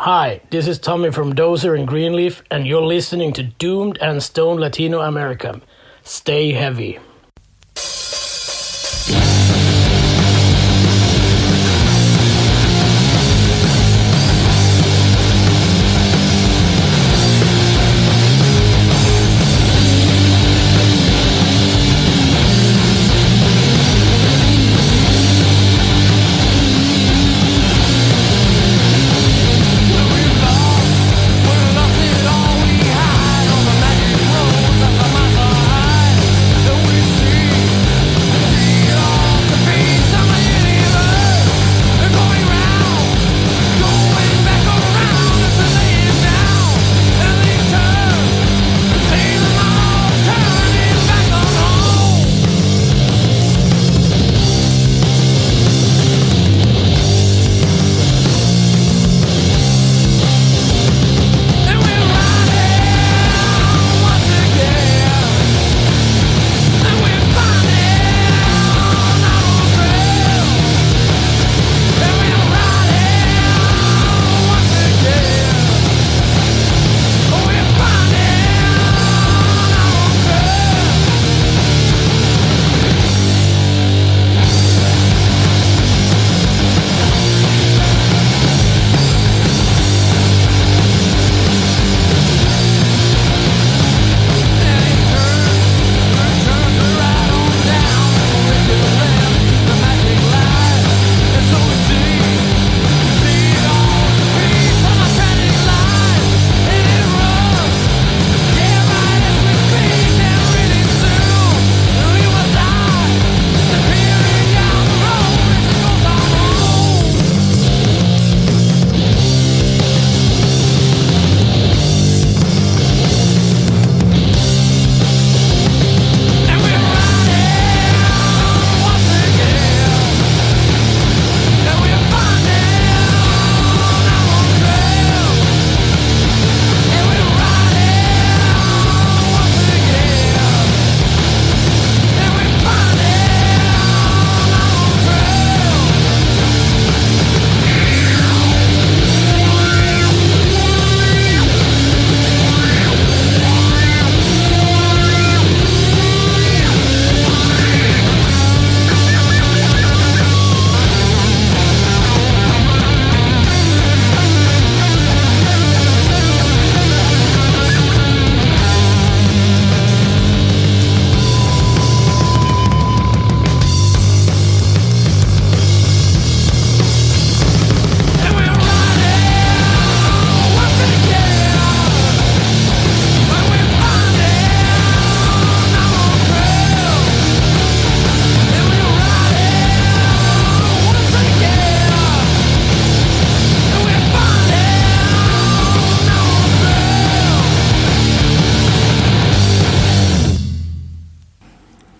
Hi, this is Tommi from Dozer Greenleaf, and you're listening to Doomed and Stoned Latino America. Stay heavy.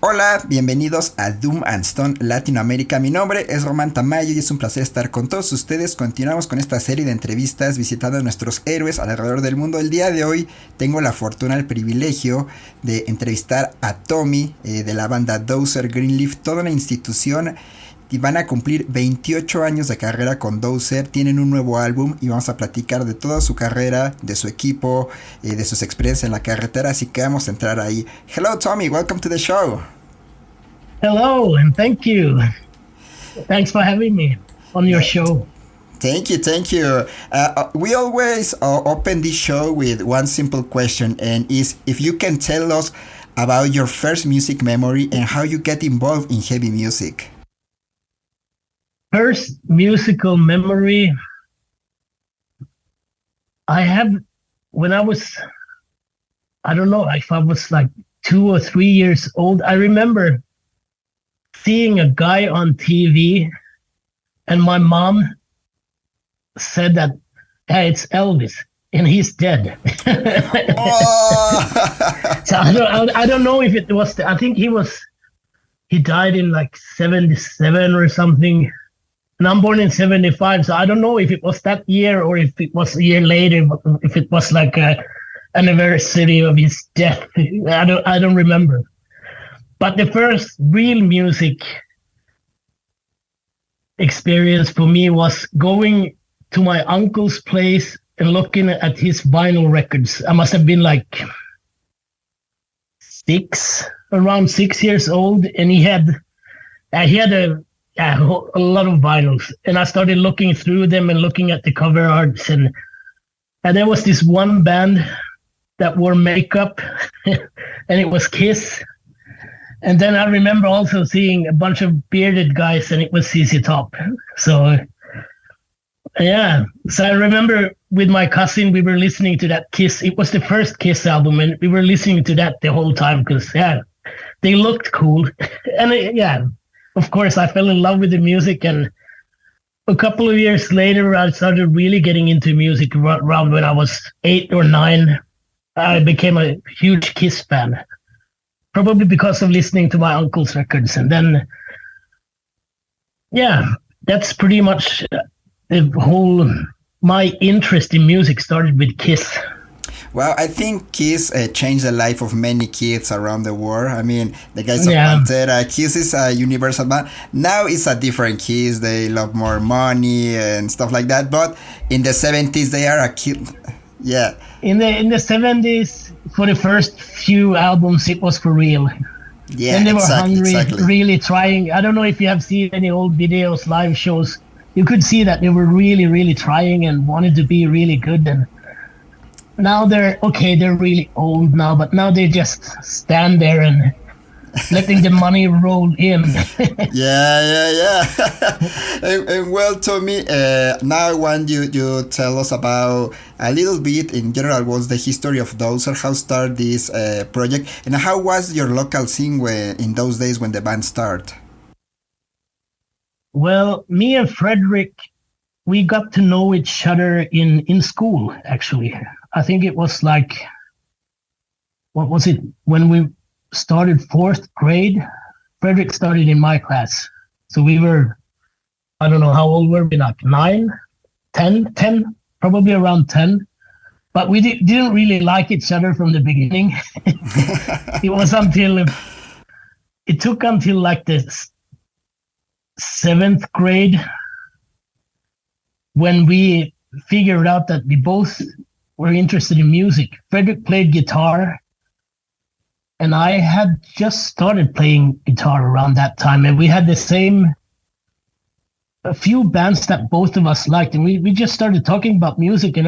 Hola, bienvenidos a Doom and Stone Latinoamérica. Mi nombre es Román Tamayo y es un placer estar con todos ustedes. Continuamos con esta serie de entrevistas visitando a nuestros héroes alrededor del mundo. El día de hoy tengo la fortuna, el privilegio de entrevistar a Tommi de la banda Dozer Greenleaf, toda una institución. Y van a cumplir 28 años de carrera con Dozer, tienen un nuevo álbum y vamos a platicar de toda su carrera, de su equipo, de sus experiencias en la carretera, así que vamos a entrar ahí. Hello Tommi, welcome to the show. Hello, and thank you. Thanks for having me on your show. Thank you, thank you. We always open this show with one simple question, and is if you can tell us about your first music memory and how you get involved in heavy music. First musical memory I have when I was, I don't know, if I was like 2 or 3 years old. I remember seeing a guy on TV and my mom said that, hey, it's Elvis and he's dead. So I don't know if it was, I think he died in like 77 or something. And I'm born in 75, so I don't know if it was that year or if it was a year later, if it was like a anniversary of his death. I don't remember. But the first real music experience for me was going to my uncle's place and looking at his vinyl records. I must have been like around 6 years old, and he had a lot of vinyls, and I started looking through them and looking at the cover arts, and there was this one band that wore makeup, and it was Kiss. And then I remember also seeing a bunch of bearded guys, and it was ZZ Top. So, yeah. So I remember with my cousin, we were listening to that Kiss. It was the first Kiss album, and we were listening to that the whole time because, they looked cool. And, of course, I fell in love with the music. And a couple of years later, I started really getting into music around when I was 8 or 9. I became a huge Kiss fan. Probably because of listening to my uncle's records. And then, that's pretty much my interest in music started with Kiss. Well, I think Kiss changed the life of many kids around the world. I mean, the guys of Pantera, Kiss is a universal band. Now it's a different Kiss. They love more money and stuff like that. But in the 70s, they are a kid. Yeah. In the 70s, for the first few albums, it was for real. Yeah, and they were hungry, really trying. I don't know if you have seen any old videos, live shows. You could see that they were really, really trying and wanted to be really good. And now they're really old now, but now they just stand there and letting the money roll in. yeah. and well, Tommi, now I want you to tell us about a little bit in general what's the history of Dozer, how started this project, and how was your local scene in those days when the band started? Well, me and Fredrik, we got to know each other in school, actually. I think it was like, what was it, when we started 4th grade? Fredrik started in my class. So we were, I don't know, how old were we, like 9, 10, probably around 10. But we didn't really like each other from the beginning. It took until like the 7th grade when we figured out that we both were interested in music. Fredrik played guitar, and I had just started playing guitar around that time, and we had a few bands that both of us liked, and we just started talking about music, and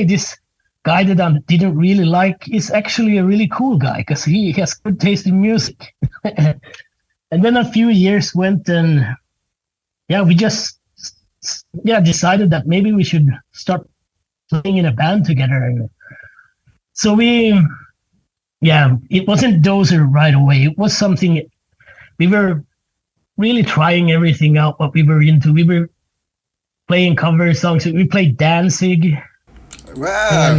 this guy that I didn't really like is actually a really cool guy because he has good taste in music. And then a few years went, and we just decided that maybe we should start playing in a band together. And so it wasn't Dozer right away. It was something we were really trying everything out, what we were into. We were playing cover songs. We played Danzig. Wow.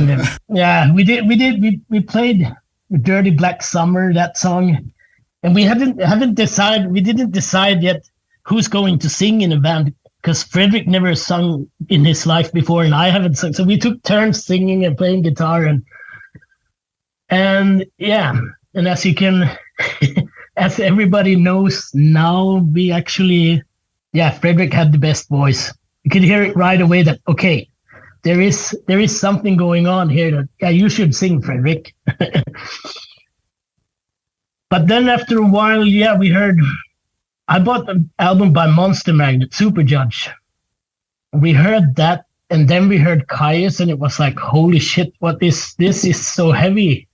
And, we played Dirty Black Summer, that song. And we didn't decide yet who's going to sing in a band, because Fredrik never sung in his life before, and I haven't sung. So we took turns singing and playing guitar, and as you can, as everybody knows now, we actually, Fredrik had the best voice. You could hear it right away that, okay, there is something going on here that, you should sing, Fredrik. But then after a while, we heard, I bought an album by Monster Magnet, Super Judge. We heard that, and then we heard Caius, and it was like, holy shit, this is so heavy.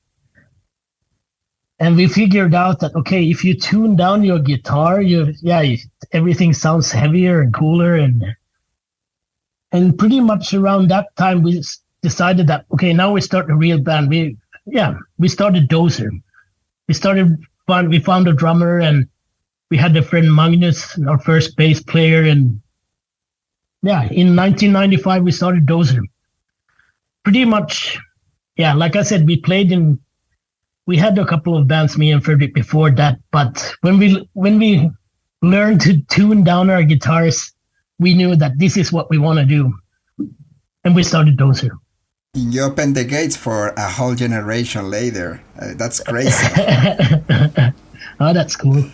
And we figured out that, okay, if you tune down your guitar, everything sounds heavier and cooler. And pretty much around that time, we decided that, okay, now we start a real band. We started Dozer. We found a drummer, and we had a friend Magnus, our first bass player. And in 1995, we started Dozer. Pretty much, like I said, we had a couple of bands, me and Fredrik, before that. But when we learned to tune down our guitars, we knew that this is what we want to do. And we started Dozer. You opened the gates for a whole generation later. That's crazy. Oh, that's cool.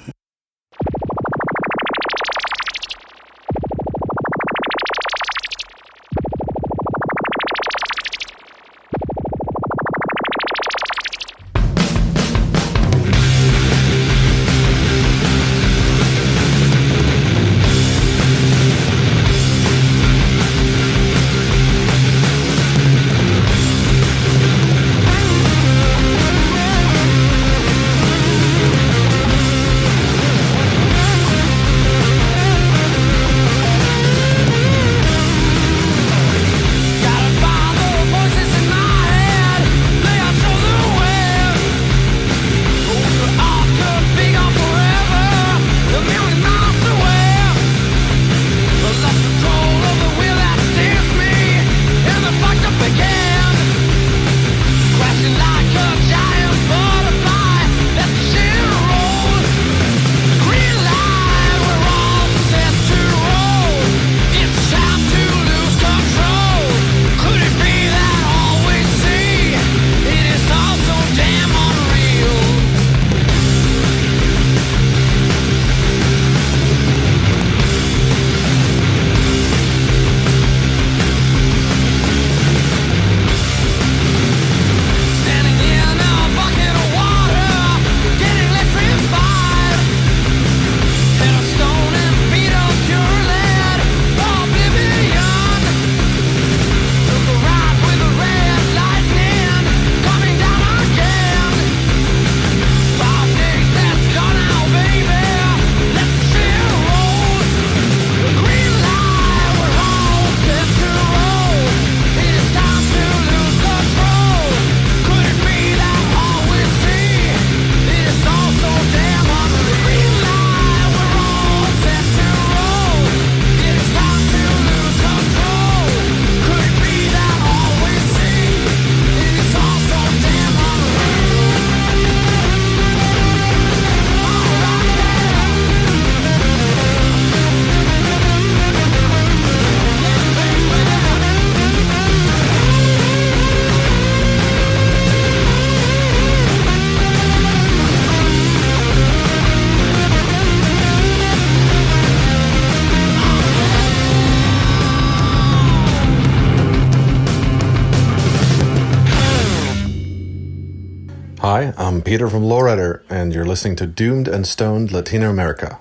Hi, I'm Peter from Lowrider, and you're listening to Doomed and Stoned Latino America.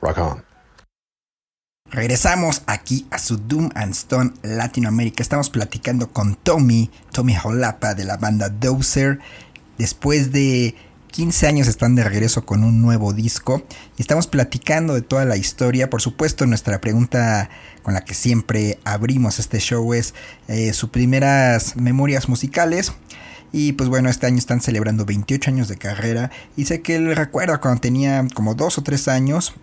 Rock on. Regresamos aquí a su Doom and Stone Latinoamérica. Estamos platicando con Tommi Holappa de la banda Dozer. Después de 15 años están de regreso con un nuevo disco y estamos platicando de toda la historia. Por supuesto, nuestra pregunta con la que siempre abrimos este show es sus primeras memorias musicales. Y pues bueno, este año están celebrando 28 años de carrera. Y sé que él recuerda cuando tenía como 2 o 3 años.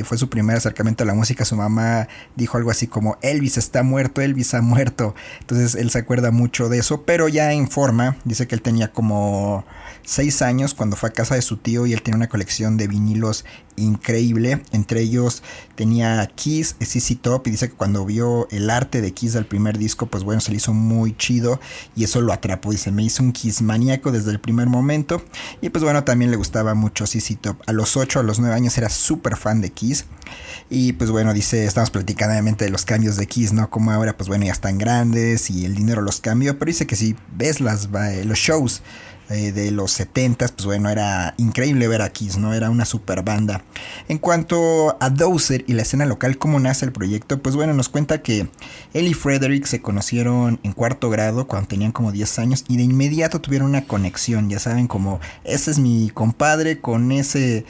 Fue su primer acercamiento a la música. Su mamá dijo algo así como: Elvis está muerto, Elvis ha muerto. Entonces él se acuerda mucho de eso. Pero ya en forma, dice que él tenía como 6 años cuando fue a casa de su tío. Y él tenía una colección de vinilos increíble. Entre ellos tenía Kiss, ZZ Top. Y dice que cuando vio el arte de Kiss del primer disco, pues bueno, se le hizo muy chido. Y eso lo atrapó. Dice: me hizo un Kiss maníaco desde el primer momento. Y pues bueno, también le gustaba mucho ZZ Top. A los 8, a los 9 años era súper fan de Kiss. Y pues bueno, dice, estamos platicando obviamente de los cambios de Kiss, ¿no? Como ahora pues bueno ya están grandes y el dinero los cambió. Pero dice que si ves los shows de los 70s, pues bueno, era increíble ver a Kiss, ¿no? Era una super banda. En cuanto a Dozer y la escena local, ¿cómo nace el proyecto? Pues bueno, nos cuenta que él y Frederick se conocieron en 4º grado cuando tenían como 10 años y de inmediato tuvieron una conexión, ya saben, como ese es mi compadre, con ese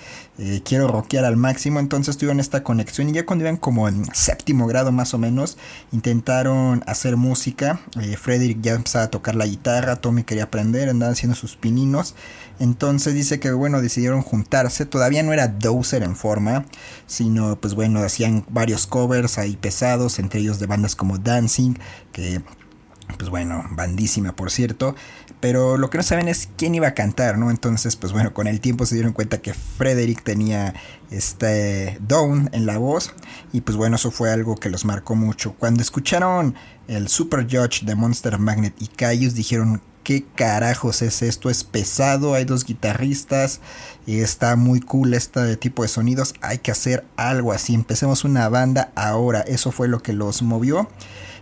quiero rockear al máximo. Entonces tuvieron esta conexión y ya cuando iban como en 7º grado más o menos, intentaron hacer música. Frederick ya empezaba a tocar la guitarra, Tommi quería aprender, andaban haciendo sus pininos. Entonces dice que bueno, decidieron juntarse. Todavía no era Dozer en forma, sino pues bueno, hacían varios covers ahí pesados, entre ellos de bandas como Dancing, que pues bueno, bandísima por cierto. Pero lo que no saben es quién iba a cantar, ¿no? Entonces pues bueno, con el tiempo se dieron cuenta que Frederick tenía down en la voz. Y pues bueno, eso fue algo que los marcó mucho. Cuando escucharon el Super Judge de Monster Magnet y Caius, dijeron: ¿qué carajos es esto? Es pesado, hay 2 guitarristas, está muy cool este tipo de sonidos, hay que hacer algo así, empecemos una banda ahora. Eso fue lo que los movió.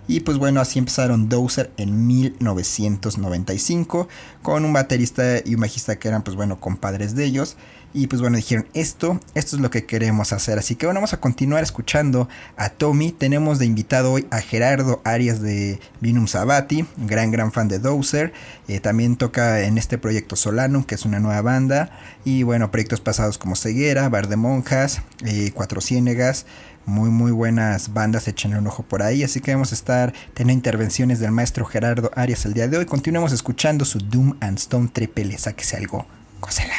Y pues bueno, así empezaron Dozer en 1995 con un baterista y un bajista que eran pues bueno compadres de ellos. Y pues bueno, dijeron esto es lo que queremos hacer. Así que bueno, vamos a continuar escuchando a Tommi. Tenemos de invitado hoy a Gerardo Arias de Vinum Sabati, un gran fan de Dozer. También toca en este proyecto Solanum, que es una nueva banda. Y bueno, proyectos pasados como Ceguera, Bar de Monjas, Cuatro Ciénegas. Muy buenas bandas, échenle un ojo por ahí. Así que vamos a estar teniendo intervenciones del maestro Gerardo Arias el día de hoy. Continuemos escuchando su Doom and Stone Triple. Sáquese algo, cósela.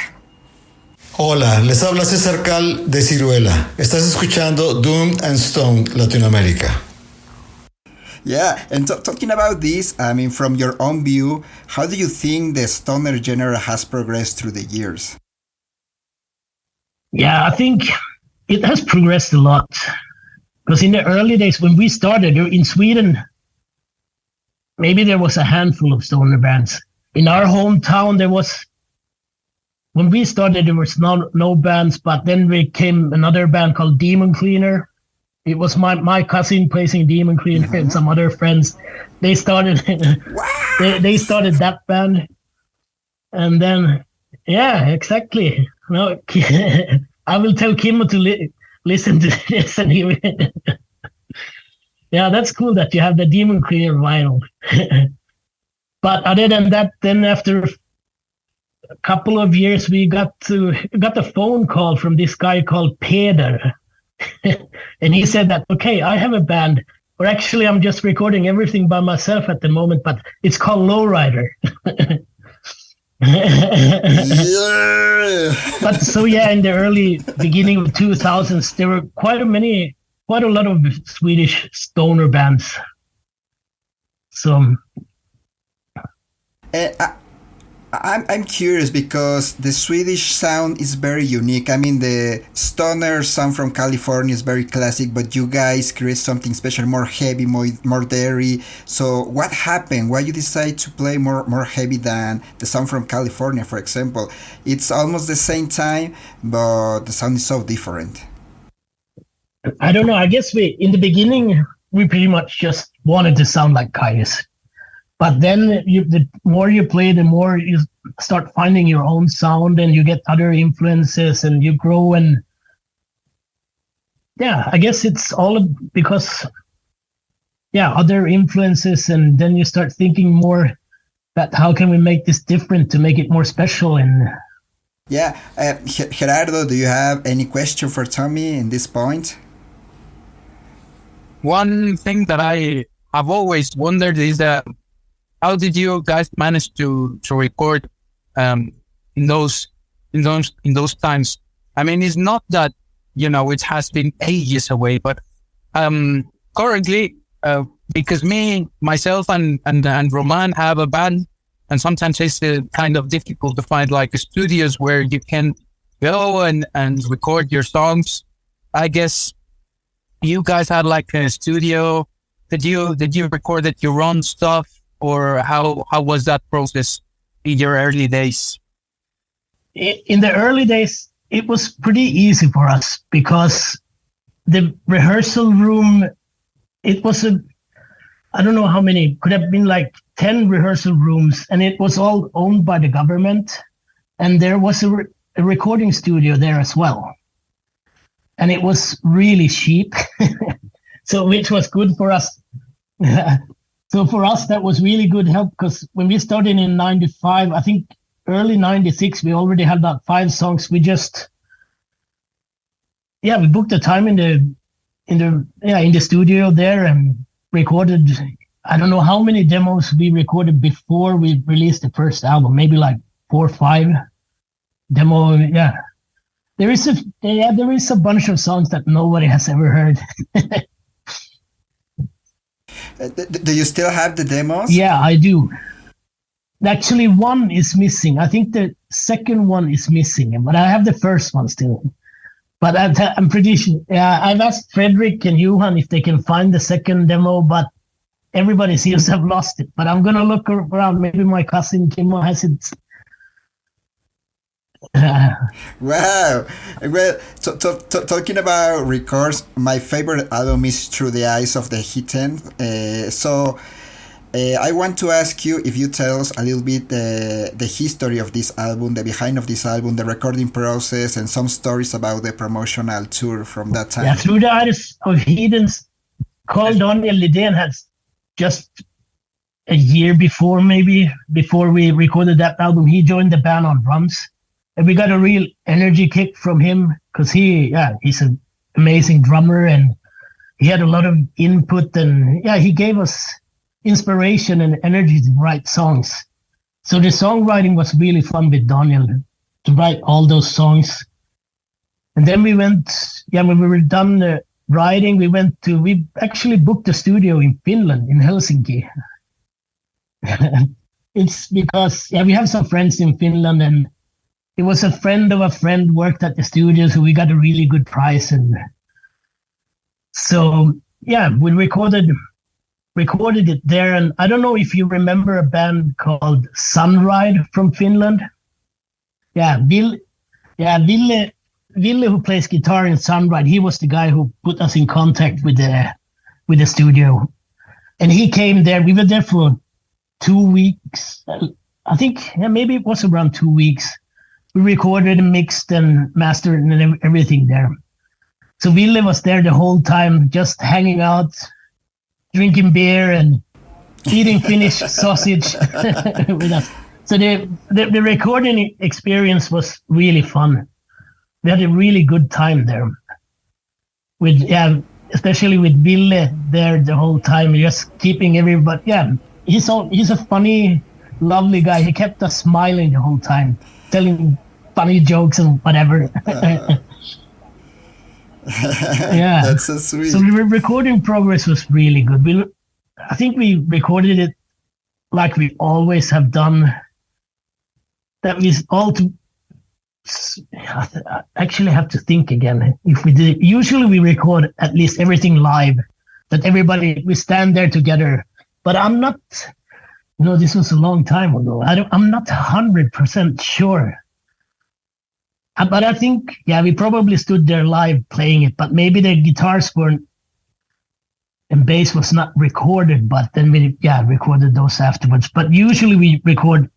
Hola, les habla César Cal de Ciruela. Estás escuchando Doom and Stone Latinoamérica. Yeah, and talking about this, I mean, from your own view, how do you think the stoner genre has progressed through the years? Yeah, I think it has progressed a lot. Because in the early days when we started in Sweden, maybe there was a handful of stoner bands. In our hometown, when we started, there was no bands, but then we came another band called Demon Cleaner. It was my cousin placing Demon Cleaner and some other friends. They started they started that band. And then, yeah, exactly. No, I will tell Kimmo to listen to this. And he will. Yeah, that's cool that you have the Demon Cleaner vinyl. But other than that, then after a couple of years, we got a phone call from this guy called Peder. And he said that, okay, I have a band. Or actually, I'm just recording everything by myself at the moment, but it's called Lowrider. Yeah. But so yeah, in the early beginning of 2000s, there were quite a lot of Swedish stoner bands. So I'm curious because the Swedish sound is very unique. I mean, the stoner sound from California is very classic, but you guys create something special, more heavy, more dairy. So what happened? Why you decide to play more heavy than the sound from California, for example? It's almost the same time, but the sound is so different. I don't know. I guess in the beginning, we pretty much just wanted to sound like Caius. But then the more you play, the more you start finding your own sound, and you get other influences, and you grow. And yeah, I guess it's all because other influences, and then you start thinking more that how can we make this different to make it more special. And yeah, Gerardo, do you have any question for Tommi in this point? One thing that I have always wondered is that how did you guys manage to record in those times? I mean, it's not that it has been ages away, but currently, because myself and Roman have a band, and sometimes it's kind of difficult to find like studios where you can go and record your songs. I guess you guys had like a studio. Did you record your own stuff, or how was that process in your early days? In the early days, it was pretty easy for us because the rehearsal room, it was I don't know how many, could have been like 10 rehearsal rooms, and it was all owned by the government. And there was a recording studio there as well. And it was really cheap, so which was good for us. So for us, that was really good help, because when we started in 95, I think early 96, we already had about 5 songs. We just, we booked the time in the studio there and recorded. I don't know how many demos we recorded before we released the first album, maybe like 4 or 5 demo. Yeah. There is a bunch of songs that nobody has ever heard. Do you still have the demos? Yeah, I do. Actually, one is missing. I think the second one is missing, but I have the first one still. But I'm pretty sure. Yeah, I've asked Fredrik and Johan if they can find the second demo, but everybody seems to have lost it. But I'm gonna look around. Maybe my cousin Kimmo has it. Wow. Well, talking about records, my favorite album is Through the Eyes of the Heathen. I want to ask you if you tell us a little bit the history of this album, the behind of this album, the recording process, and some stories about the promotional tour from that time. Yeah, Through the Eyes of Heathen, Carl Daniel Lidén has just a year before we recorded that album, he joined the band on drums. And we got a real energy kick from him, because he's an amazing drummer, and he had a lot of input, and he gave us inspiration and energy to write songs. So the songwriting was really fun with Daniel to write all those songs. And then we went, when we were done writing, we actually booked a studio in Finland, in Helsinki. It's because, we have some friends in Finland, and it was a friend of a friend worked at the studio, so we got a really good price. And so, we recorded it there. And I don't know if you remember a band called Sunride from Finland. Ville, who plays guitar in Sunride, he was the guy who put us in contact with the studio. And he came there. We were there for 2 weeks. I think maybe it was around 2 weeks. We recorded and mixed and mastered and everything there. So Ville was there the whole time, just hanging out, drinking beer and eating Finnish sausage with us. So the recording experience was really fun. We had a really good time there. Especially with Ville there the whole time, just keeping everybody. He's a funny, lovely guy. He kept us smiling the whole time, telling funny jokes and whatever. That's so sweet. So the recording progress was really good. I think we recorded it like we always have done. That was all to. I actually have to think again. If we did, usually we record at least everything live, that we stand there together. But I'm not. This was a long time ago. I'm not 100% sure. But I think, we probably stood there live playing it, but maybe the guitars weren't and bass was not recorded, but then we recorded those afterwards. But usually we record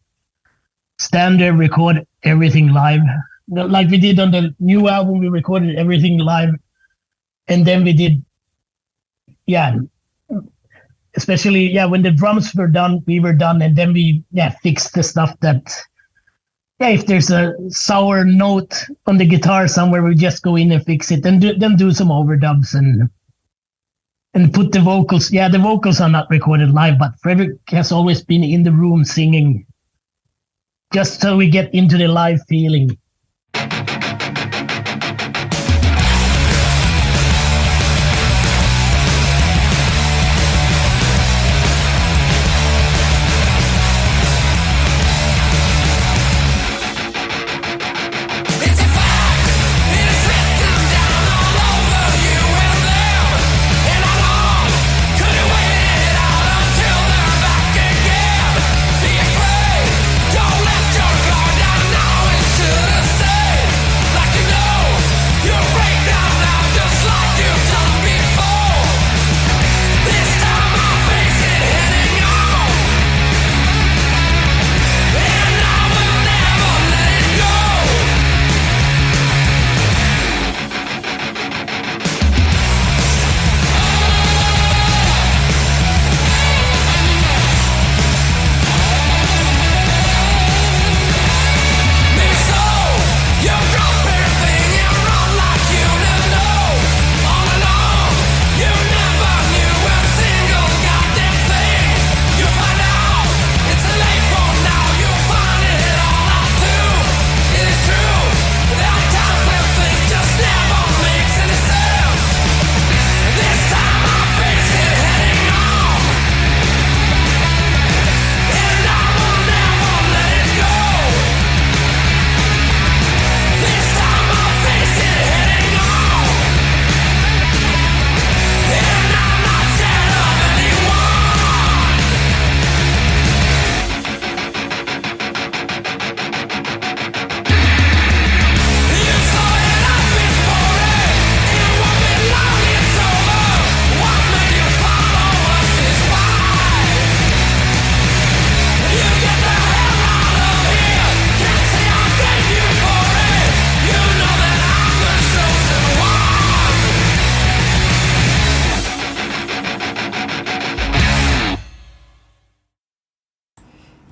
everything live. Like we did on the new album, we recorded everything live. And then we did, especially, when the drums were done, we were done. And then we, fixed the stuff that, if there's a sour note on the guitar somewhere, we just go in and fix it and then do some overdubs and put the vocals. Yeah, the vocals are not recorded live, but Fredrik has always been in the room singing just so we get into the live feeling.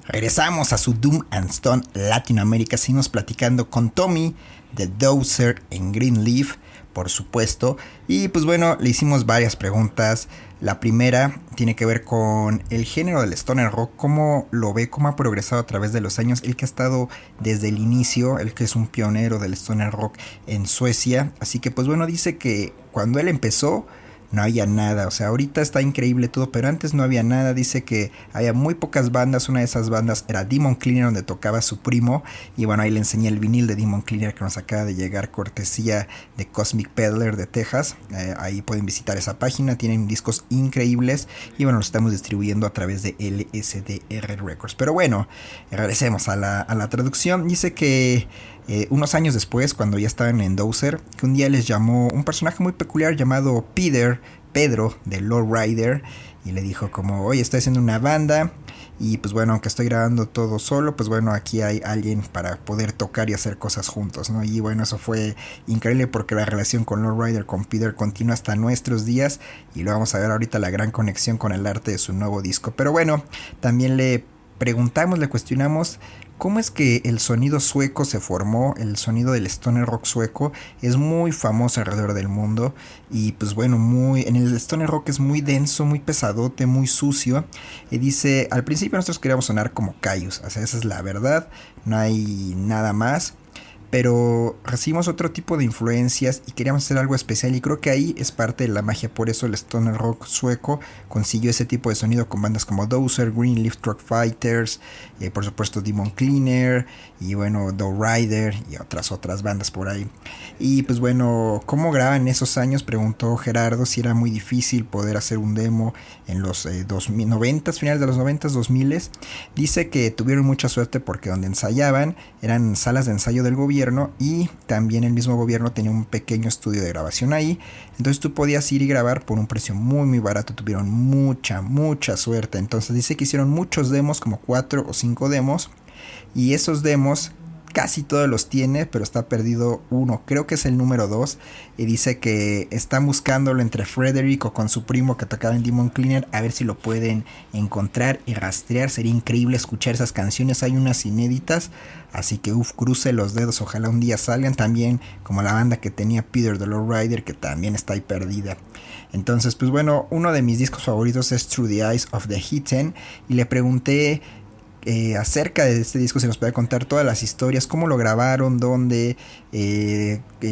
Regresamos a su Doom and Stone Latinoamérica. Seguimos platicando con Tommi de Dozer en Greenleaf, por supuesto. Y pues bueno, le hicimos varias preguntas. La primera tiene que ver con el género del stoner rock, cómo lo ve, cómo ha progresado a través de los años. Él que ha estado desde el inicio, él que es un pionero del stoner rock en Suecia. Así que pues bueno, dice que cuando él empezó no había nada, o sea, ahorita está increíble todo, pero antes no había nada. Dice que había muy pocas bandas. Una de esas bandas era Demon Cleaner, donde tocaba su primo, y bueno, ahí le enseñé el vinil de Demon Cleaner que nos acaba de llegar, cortesía de Cosmic Peddler de Texas. Ahí pueden visitar esa página, tienen discos increíbles, y bueno, los estamos distribuyendo a través de LSDR Records. Pero bueno, regresemos a la traducción. Dice que unos años después, cuando ya estaban en Dozer, que un día les llamó un personaje muy peculiar llamado Pedro de Lowrider, y le dijo como, oye, estoy haciendo una banda y pues bueno, aunque estoy grabando todo solo, pues bueno, aquí hay alguien para poder tocar y hacer cosas juntos, ¿no? Y bueno, eso fue increíble porque la relación con Lowrider, con Peter, continúa hasta nuestros días, y lo vamos a ver ahorita, la gran conexión con el arte de su nuevo disco. Pero bueno, también le cuestionamos cómo es que el sonido sueco se formó. El sonido del stoner rock sueco es muy famoso alrededor del mundo, y pues bueno, en el stoner rock es muy denso, muy pesadote, muy sucio. Y dice, al principio nosotros queríamos sonar como Caius, o sea, esa es la verdad, no hay nada más. Pero recibimos otro tipo de influencias y queríamos hacer algo especial, y creo que ahí es parte de la magia. Por eso el stoner rock sueco consiguió ese tipo de sonido con bandas como Dozer, Greenleaf, Truck Fighters, por supuesto Demon Cleaner, y bueno, Lowrider y otras bandas por ahí. Y pues bueno, ¿cómo graban en esos años? Preguntó Gerardo si era muy difícil poder hacer un demo en los 90, finales de los 90, 2000. Dice que tuvieron mucha suerte porque donde ensayaban eran salas de ensayo del gobierno, gobierno, y también el mismo gobierno tenía un pequeño estudio de grabación ahí. Entonces tú podías ir y grabar por un precio muy muy barato. Tuvieron mucha suerte. Entonces dice que hicieron muchos demos, como 4 o 5 demos, y esos demos casi todos los tiene, pero está perdido uno, creo que es el número 2, y dice que están buscándolo entre Frederick o con su primo que tocaba en Demon Cleaner, a ver si lo pueden encontrar y rastrear. Sería increíble escuchar esas canciones, hay unas inéditas, así que cruce los dedos, ojalá un día salgan. También como la banda que tenía Peter the Lowrider, que también está ahí perdida. Entonces pues bueno, uno de mis discos favoritos es Through the Eyes of the Heathen, y le pregunté acerca de este disco, si nos puede contar todas las historias, cómo lo grabaron, dónde,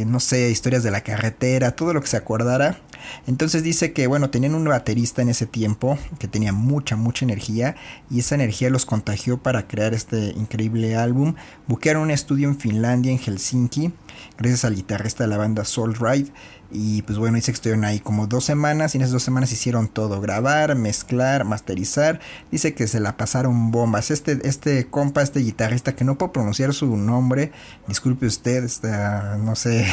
no sé, historias de la carretera, todo lo que se acordara. Entonces dice que bueno, tenían un baterista en ese tiempo que tenía mucha energía, y esa energía los contagió para crear este increíble álbum. Buquearon un estudio en Finlandia, en Helsinki, gracias al guitarrista de la banda Soul Ride. Y pues bueno, dice que estuvieron ahí como 2 semanas, y en esas 2 semanas hicieron todo: grabar, mezclar, masterizar. Dice que se la pasaron bombas. Este compa, este guitarrista, que no puedo pronunciar su nombre, disculpe usted, no sé,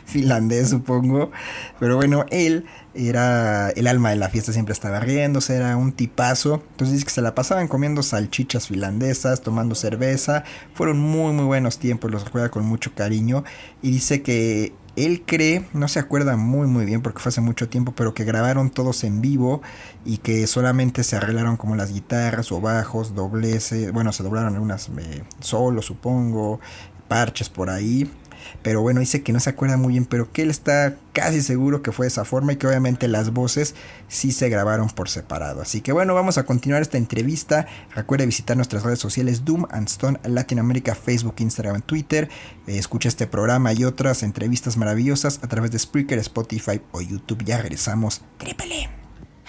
finlandés supongo, pero bueno, él era el alma de la fiesta, siempre estaba riéndose, era un tipazo. Entonces dice que se la pasaban comiendo salchichas finlandesas, tomando cerveza. Fueron muy buenos tiempos, los recuerda con mucho cariño, y dice que él cree, no se acuerda muy bien porque fue hace mucho tiempo, pero que grabaron todos en vivo, y que solamente se arreglaron como las guitarras o bajos, dobleces, bueno, se doblaron algunas solos, supongo, parches por ahí. Pero bueno, dice que no se acuerda muy bien, pero que él está casi seguro que fue de esa forma, y que obviamente las voces sí se grabaron por separado. Así que bueno, vamos a continuar esta entrevista. Recuerde visitar nuestras redes sociales Doom and Stone Latinoamérica, Facebook, Instagram, Twitter. Escucha este programa y otras entrevistas maravillosas a través de Spreaker, Spotify o YouTube. Ya regresamos. Triple.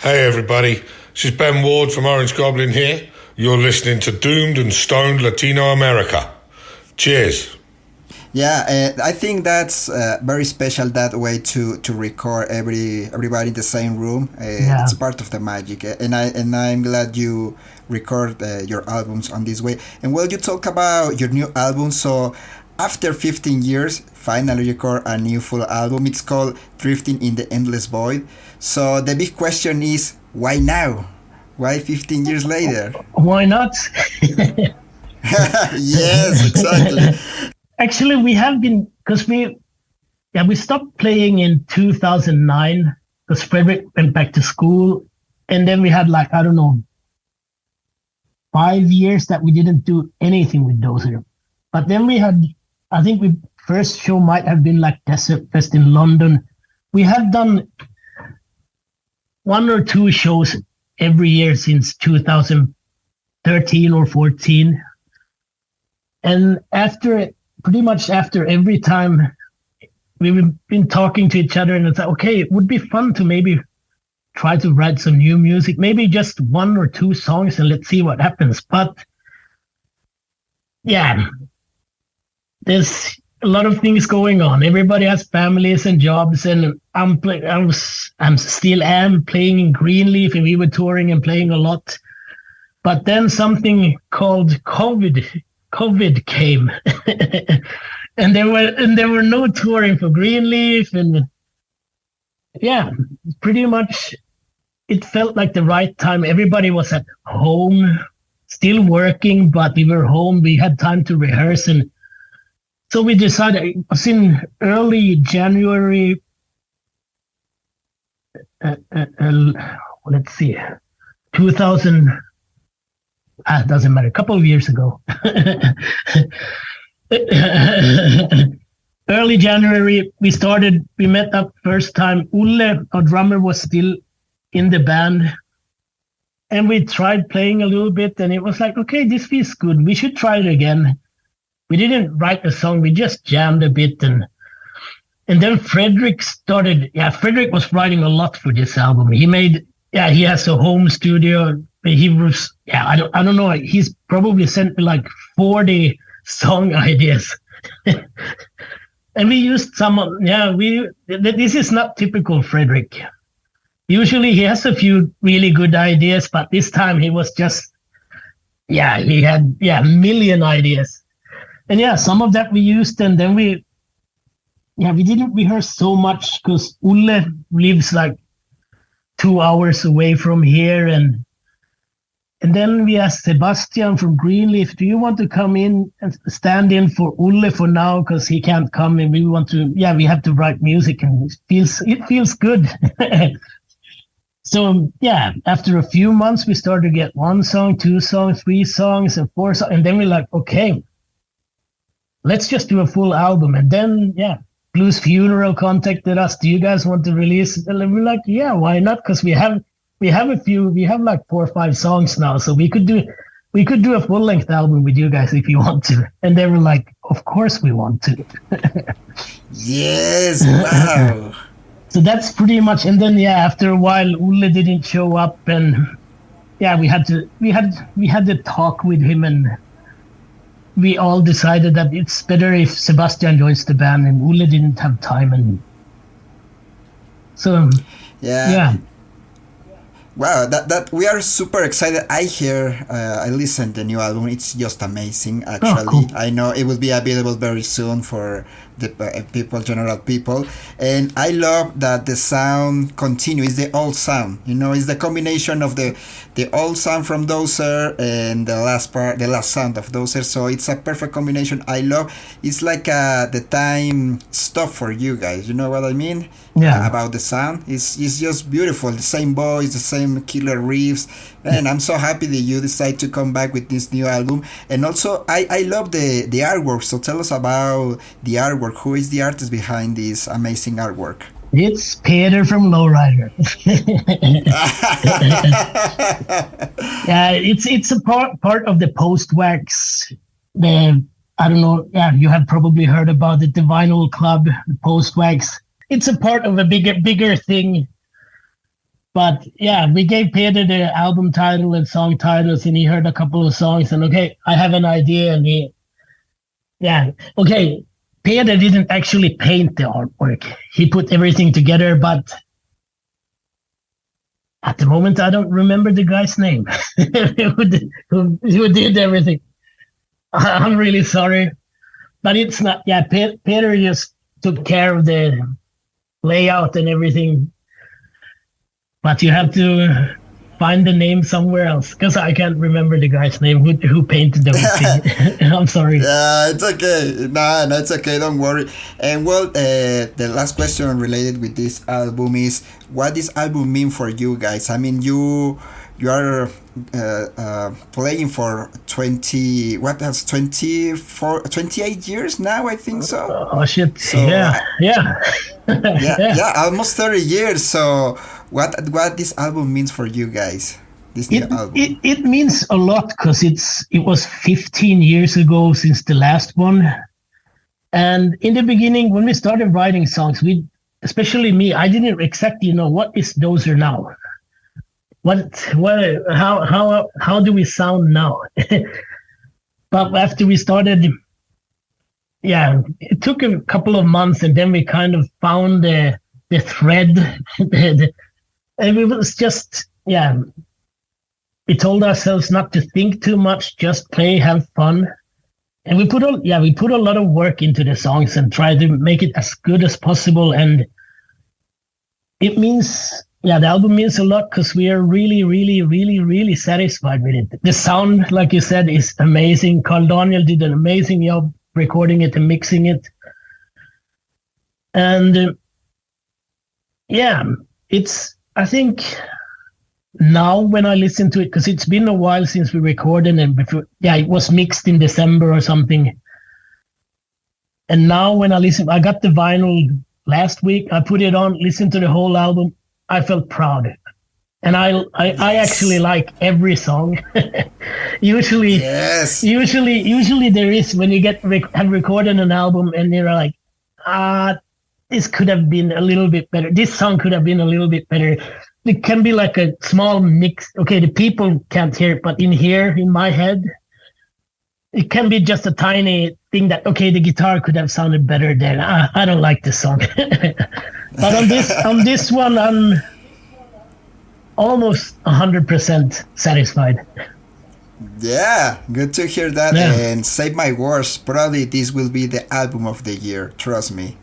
Hey everybody, this is Ben Ward from Orange Goblin here. You're listening to Doomed and Stoned Latino America. Cheers. Yeah, I think that's very special, that way to record everybody in the same room. Yeah. It's part of the magic, and I'm glad you record your albums on this way. And well, you talk about your new album. So after 15 years, finally record a new full album. It's called Drifting in the Endless Void. So the big question is, why now? Why 15 years later? Why not? Yes, exactly. Actually, we have been, because we stopped playing in 2009 because Frederick went back to school, and then we had 5 years that we didn't do anything with Dozer. But then we had, I think we first show might have been Desert Fest in London. We have done 1 or 2 shows every year since 2013 or 14. And pretty much after every time, we've been talking to each other, and it's like, okay, it would be fun to maybe try to write some new music, maybe just 1 or 2 songs, and let's see what happens. But yeah, there's a lot of things going on. Everybody has families and jobs, and I'm still playing in Greenleaf, and we were touring and playing a lot. But then something called COVID came, and there were no touring for Greenleaf, and yeah, pretty much it felt like the right time. Everybody was at home, still working, but we were home. We had time to rehearse, and so we decided. It was in early January. Let's see, 2000. It doesn't matter. A couple of years ago. Early January, we met up first time. Ulle, our drummer, was still in the band. And we tried playing a little bit, and it was like, okay, this feels good. We should try it again. We didn't write a song. We just jammed a bit. And then Frederick started. Yeah, Frederick was writing a lot for this album. He has a home studio. He was, I don't know. He's probably sent me 40 song ideas. And we used some, this is not typical Frederick. Usually he has a few really good ideas, but this time he was just, he had, a million ideas. yeah, some of that we used, and then we didn't rehearse so much because Ulle lives like 2 hours away from here, and then we asked Sebastian from Greenleaf, do you want to come in and stand in for Ulle for now because he can't come, and we have to write music, and it feels good. So yeah, after a few months we started to get 1 song, 2 songs, 3 songs, and 4 songs, and then we're like, okay, let's just do a full album. And then Blues Funeral contacted us, do you guys want to release it? And we're like, yeah, why not? Because we have like 4 or 5 songs now, so we could do a full length album with you guys if you want to. And they were like, of course we want to. Yes, wow. So that's pretty much. And then after a while Ulle didn't show up, and we had to talk with him, and we all decided that it's better if Sebastian joins the band, and Ulle didn't have time, and so yeah. Wow, that we are super excited. I listened the new album. It's just amazing, actually. Cool. I know it will be available very soon for the general people. And I love that the sound continues, the old sound. It's the combination of the old sound from Dozer and the last sound of Dozer. So it's a perfect combination. I love. It's like the time stuff for you guys. You know what I mean? Yeah. About the sound, it's just beautiful. The same voice, the same killer riffs, and I'm so happy that you decide to come back with this new album. And also, I love the artwork. So tell us about the artwork. Who is the artist behind this amazing artwork? It's Peter from Lowrider. Yeah, it's a part of the post wax. I don't know. Yeah, you have probably heard about it. The Vinyl Club, the post wax. It's a part of a bigger thing. But yeah, we gave Peter the album title and song titles, and he heard a couple of songs, and okay, I have an idea, and Peter didn't actually paint the artwork. He put everything together, but at the moment I don't remember the guy's name who did everything. I'm really sorry, but it's not. Yeah, Peter just took care of the layout and everything, but you have to find the name somewhere else because I can't remember the guy's name who painted the whole thing. I'm sorry. Yeah, it's okay. No, it's okay. Don't worry. And well, the last question related with this album is, what this album mean for you guys? I mean, you are playing for 28 years now, I think so. Oh shit! So, yeah, almost 30 years. So what this album means for you guys? This new album. It means a lot because it was 15 years ago since the last one, and in the beginning when we started writing songs, especially me, I didn't exactly know what is Dozer now. How do we sound now? But after we started, it took a couple of months, and then we kind of found the thread, and it was just we told ourselves not to think too much, just play, have fun, and we put a lot of work into the songs and tried to make it as good as possible, and it means. Yeah, the album means a lot because we are really, really, really, really satisfied with it. The sound, like you said, is amazing. Carl Daniel did an amazing job recording it and mixing it. And I think now when I listen to it, because it's been a while since we recorded, and before, it was mixed in December or something. And now when I listen, I got the vinyl last week. I put it on, listened to the whole album. I felt proud, and I actually like every song. Usually there is, when you have recorded an album and you're like, this could have been a little bit better. This song could have been a little bit better. It can be like a small mix. Okay, the people can't hear it, but in my head, it can be just a tiny thing that, okay, the guitar could have sounded better there. I don't like this song. But on this one, I'm almost 100% satisfied. Yeah, good to hear that. Yeah. And save my words. Probably this will be the album of the year. Trust me.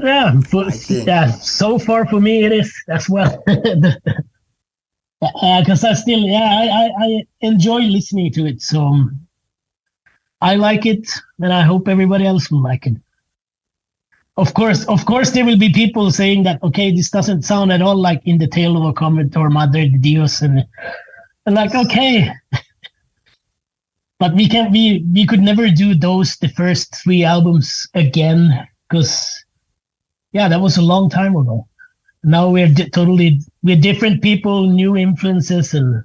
Yeah, I think. yeah. So far for me, it is as well. Because I enjoy listening to it. So I like it, and I hope everybody else will like it. Of course, there will be people saying that, okay, this doesn't sound at all like In the Tale of a Comet or Madre de Dios, and like, okay, but we could never do the first 3 albums again, because that was a long time ago. Now we're different people, new influences, and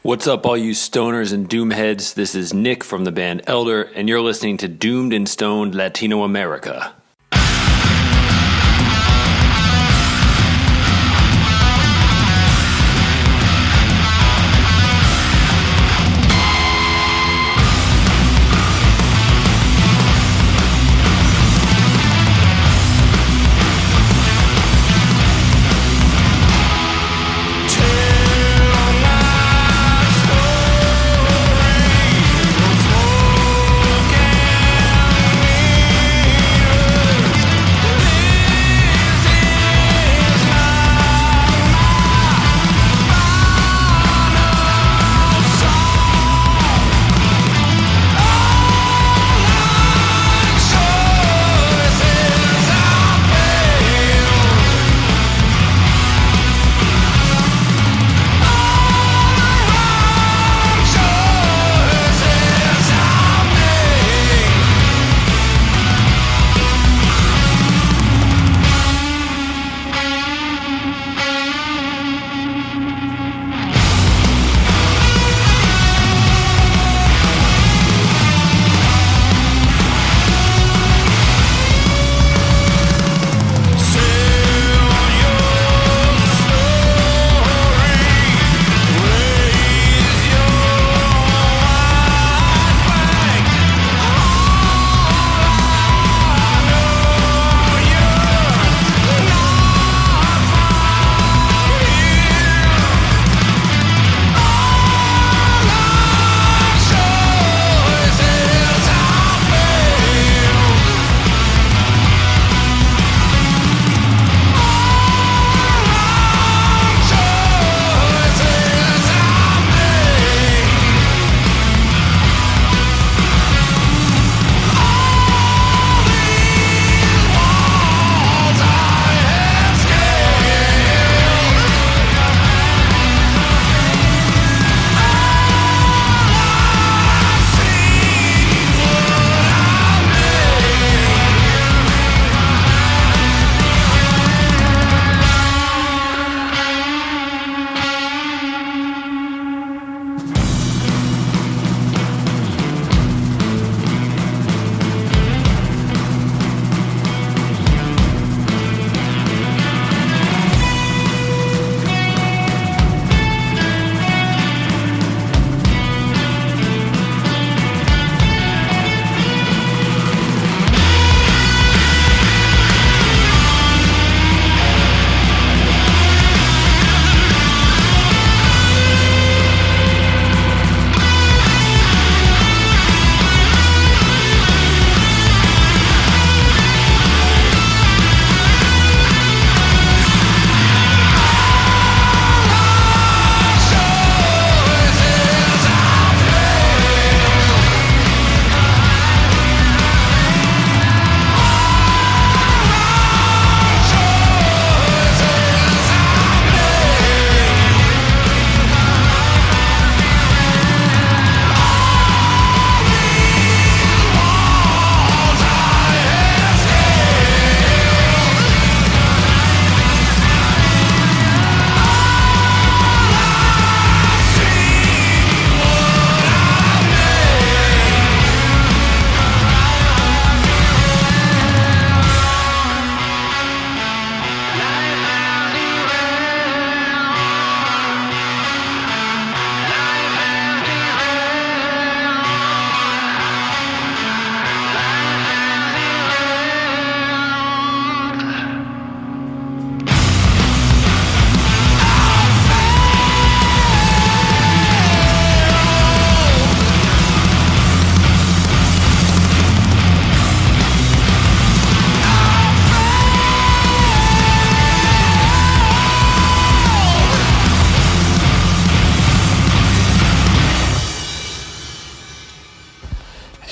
What's up, all you stoners and doom heads? This is Nick from the band Elder, and you're listening to Doomed and Stoned Latino America.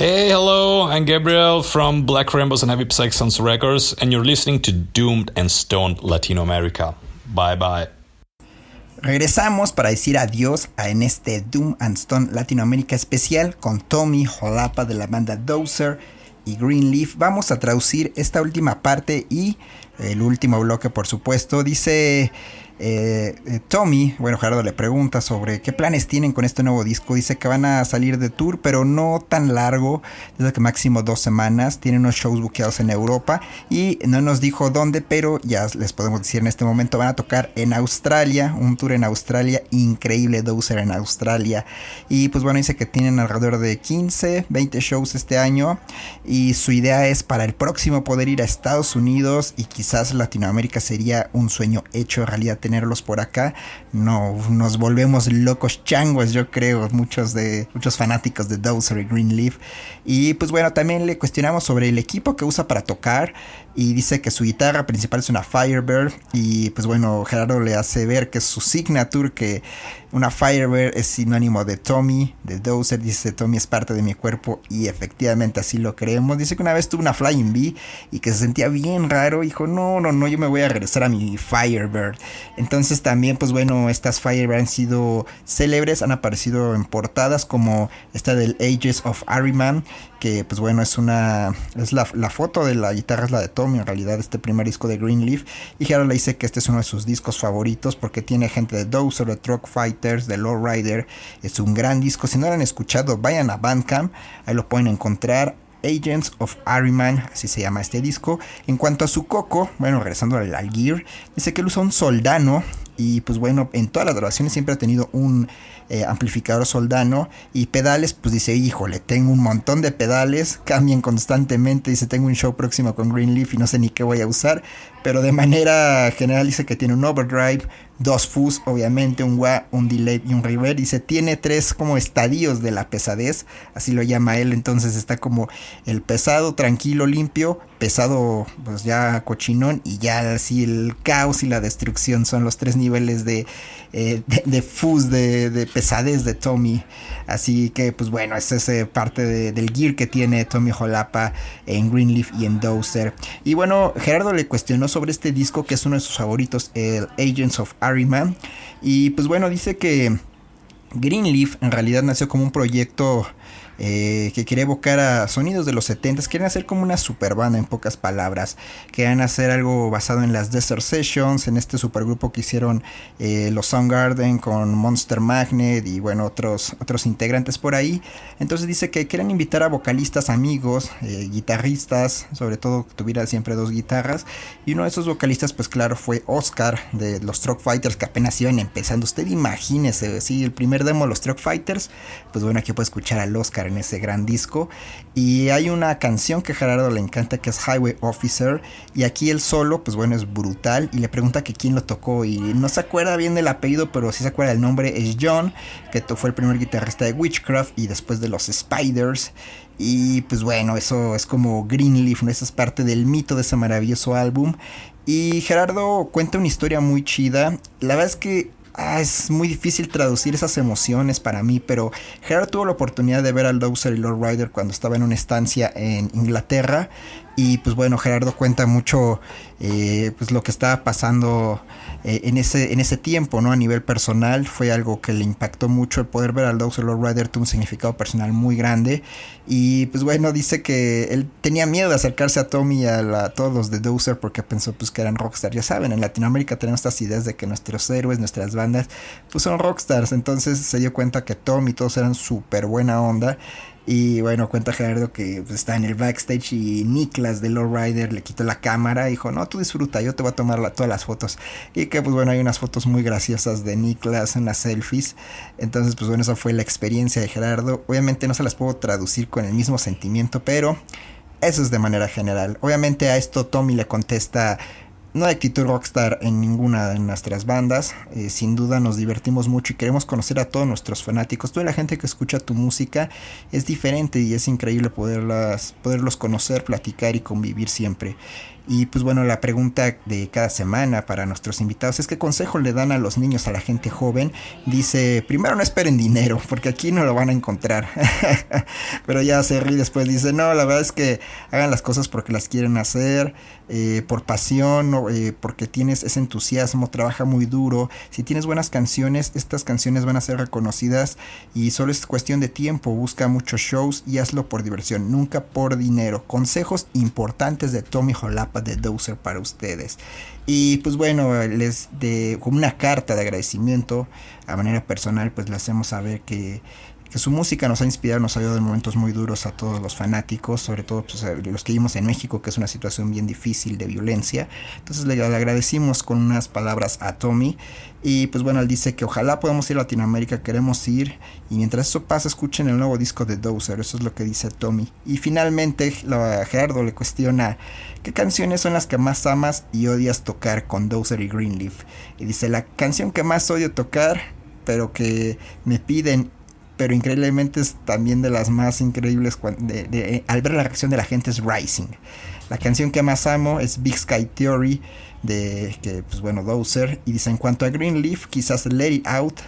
Hey, hello, I'm Gabriel from Black Rainbows and Heavy Psych Sounds Records, and you're listening to Doomed and Stoned Latino America. Bye bye. Regresamos para decir adiós en este Doom and Stone Latinoamérica especial con Tommi, Holappa de la banda Dozer y Greenleaf. Vamos a traducir esta última parte y el último bloque, por supuesto. Dice Tommi, bueno, Gerardo le pregunta sobre qué planes tienen con este nuevo disco. Dice que van a salir de tour, pero no tan largo, desde que máximo 2 semanas. Tienen unos shows buqueados en Europa y no nos dijo dónde, pero ya les podemos decir en este momento. Van a tocar en Australia, un tour en Australia, increíble. Dozer en Australia. Y pues bueno, dice que tienen alrededor de 15, 20 shows este año y su idea es para el próximo poder ir a Estados Unidos y quizás Latinoamérica. Sería un sueño hecho realidad tenerlos por acá. No, nos volvemos locos changos, yo creo, muchos fanáticos de Dozer Greenleaf. Y pues bueno, también le cuestionamos sobre el equipo que usa para tocar y dice que su guitarra principal es una Firebird y pues bueno, Gerardo le hace ver que es su signature, que una Firebird es sinónimo de Tommi, de Dozer. Dice: Tommi es parte de mi cuerpo y efectivamente así lo creemos. Dice que una vez tuvo una Flying Bee y que se sentía bien raro. Dijo: no, yo me voy a regresar a mi Firebird. Entonces también pues bueno, estas Firebird han sido célebres, han aparecido en portadas como esta del Ages of Ahriman, que pues bueno es la foto de la guitarra, es la de Tommi en realidad, este primer disco de Greenleaf. Y Gerardo le dice que este es uno de sus discos favoritos porque tiene gente de Dozer, de Truck Fighters, de Lowrider. Es un gran disco. Si no lo han escuchado, vayan a Bandcamp, ahí lo pueden encontrar. Agents of Ahriman, así se llama este disco. En cuanto a su coco, bueno, regresando al gear, dice que él usa un Soldano. Y pues bueno, en todas las grabaciones siempre ha tenido un amplificador Soldano. Y pedales, pues dice: híjole, tengo un montón de pedales, cambian constantemente. Dice: tengo un show próximo con Greenleaf y no sé ni qué voy a usar. Pero de manera general dice que tiene un overdrive, 2 fuzz, obviamente, un wah, un delay y un reverb. Dice: tiene 3 como estadios de la pesadez, así lo llama él. Entonces está como el pesado, tranquilo, limpio, pesado pues ya cochinón, y ya así el caos y la destrucción. Son los 3 niveles de fuzz, de pesadez de Tommi. Así que pues bueno, esa es parte del gear que tiene Tommi Holappa en Greenleaf y en Dozer. Y bueno, Gerardo le cuestionó sobre este disco, que es uno de sus favoritos, el Agents of Ahriman. Y pues bueno, dice que Greenleaf en realidad nació como un proyecto que quería evocar a sonidos de los 70s. Quieren hacer como una super banda, en pocas palabras. Querían hacer algo basado en las Desert Sessions, en este supergrupo que hicieron los Soundgarden con Monster Magnet y bueno, otros integrantes por ahí. Entonces dice que quieren invitar a vocalistas amigos, guitarristas, sobre todo que tuviera siempre 2 guitarras. Y uno de esos vocalistas pues claro fue Oscar de los Truck Fighters, que apenas iban empezando. Usted imagínese, sí, el primer demo de los Truck Fighters. Pues bueno, aquí puede escuchar al Oscar en ese gran disco. Y hay una canción que a Gerardo le encanta, que es Highway Officer, y aquí el solo pues bueno es brutal. Y le pregunta que quién lo tocó y no se acuerda bien del apellido, pero sí se acuerda el nombre. Es John, que fue el primer guitarrista de Witchcraft y después de los Spiders. Y pues bueno, eso es como Greenleaf, ¿no? Esa es parte del mito de ese maravilloso álbum. Y Gerardo cuenta una historia muy chida. La verdad es que es muy difícil traducir esas emociones para mí, pero Gerardo tuvo la oportunidad de ver al Dozer y Lowrider cuando estaba en una estancia en Inglaterra. Y pues bueno, Gerardo cuenta mucho pues lo que estaba pasando en ese tiempo, ¿no? A nivel personal fue algo que le impactó mucho. El poder ver al Dozer Lowrider tuvo un significado personal muy grande. Y pues bueno, dice que él tenía miedo de acercarse a Tommi y a todos los de Dozer porque pensó pues que eran rockstar. Ya saben, en Latinoamérica tenemos estas ideas de que nuestros héroes, nuestras bandas pues son rockstars. Entonces se dio cuenta que Tommi y todos eran súper buena onda. Y bueno, cuenta Gerardo que pues, está en el backstage y Niklas de Lowrider le quitó la cámara y dijo: no, tú disfruta, yo te voy a tomar todas las fotos. Y que pues bueno, hay unas fotos muy graciosas de Niklas, unas selfies. Entonces pues bueno, esa fue la experiencia de Gerardo. Obviamente no se las puedo traducir con el mismo sentimiento, pero eso es de manera general. Obviamente a esto Tommi le contesta: no hay actitud rockstar en ninguna de nuestras bandas. Sin duda nos divertimos mucho y queremos conocer a todos nuestros fanáticos. Toda la gente que escucha tu música es diferente y es increíble poderlos conocer, platicar y convivir siempre. Y pues bueno, la pregunta de cada semana para nuestros invitados es: ¿qué consejo le dan a los niños, a la gente joven? Dice: primero no esperen dinero, porque aquí no lo van a encontrar. Pero ya se ríe después, dice: no, la verdad es que hagan las cosas porque las quieren hacer, por pasión, porque tienes ese entusiasmo, trabaja muy duro. Si tienes buenas canciones, estas canciones van a ser reconocidas y solo es cuestión de tiempo. Busca muchos shows y hazlo por diversión, nunca por dinero. Consejos importantes de Tommi Holappa Holappa de Dozer para ustedes. Y pues bueno, como una carta de agradecimiento a manera personal, pues le hacemos saber que su música nos ha inspirado, nos ha ayudado en momentos muy duros a todos los fanáticos, sobre todo pues, a los que vivimos en México, que es una situación bien difícil de violencia. Entonces le agradecimos con unas palabras a Tommi. Y pues bueno, él dice que ojalá podamos ir a Latinoamérica, queremos ir. Y mientras eso pasa, escuchen el nuevo disco de Dozer, eso es lo que dice Tommi. Y finalmente Gerardo le cuestiona qué canciones son las que más amas y odias tocar con Dozer y Greenleaf. Y dice, la canción que más odio tocar, pero que me piden, pero increíblemente es también de las más increíbles al ver la reacción de la gente, es Rising. La canción que más amo es Big Sky Theory de que pues bueno, Dozer. Y dice, en cuanto a Greenleaf, quizás Let It Out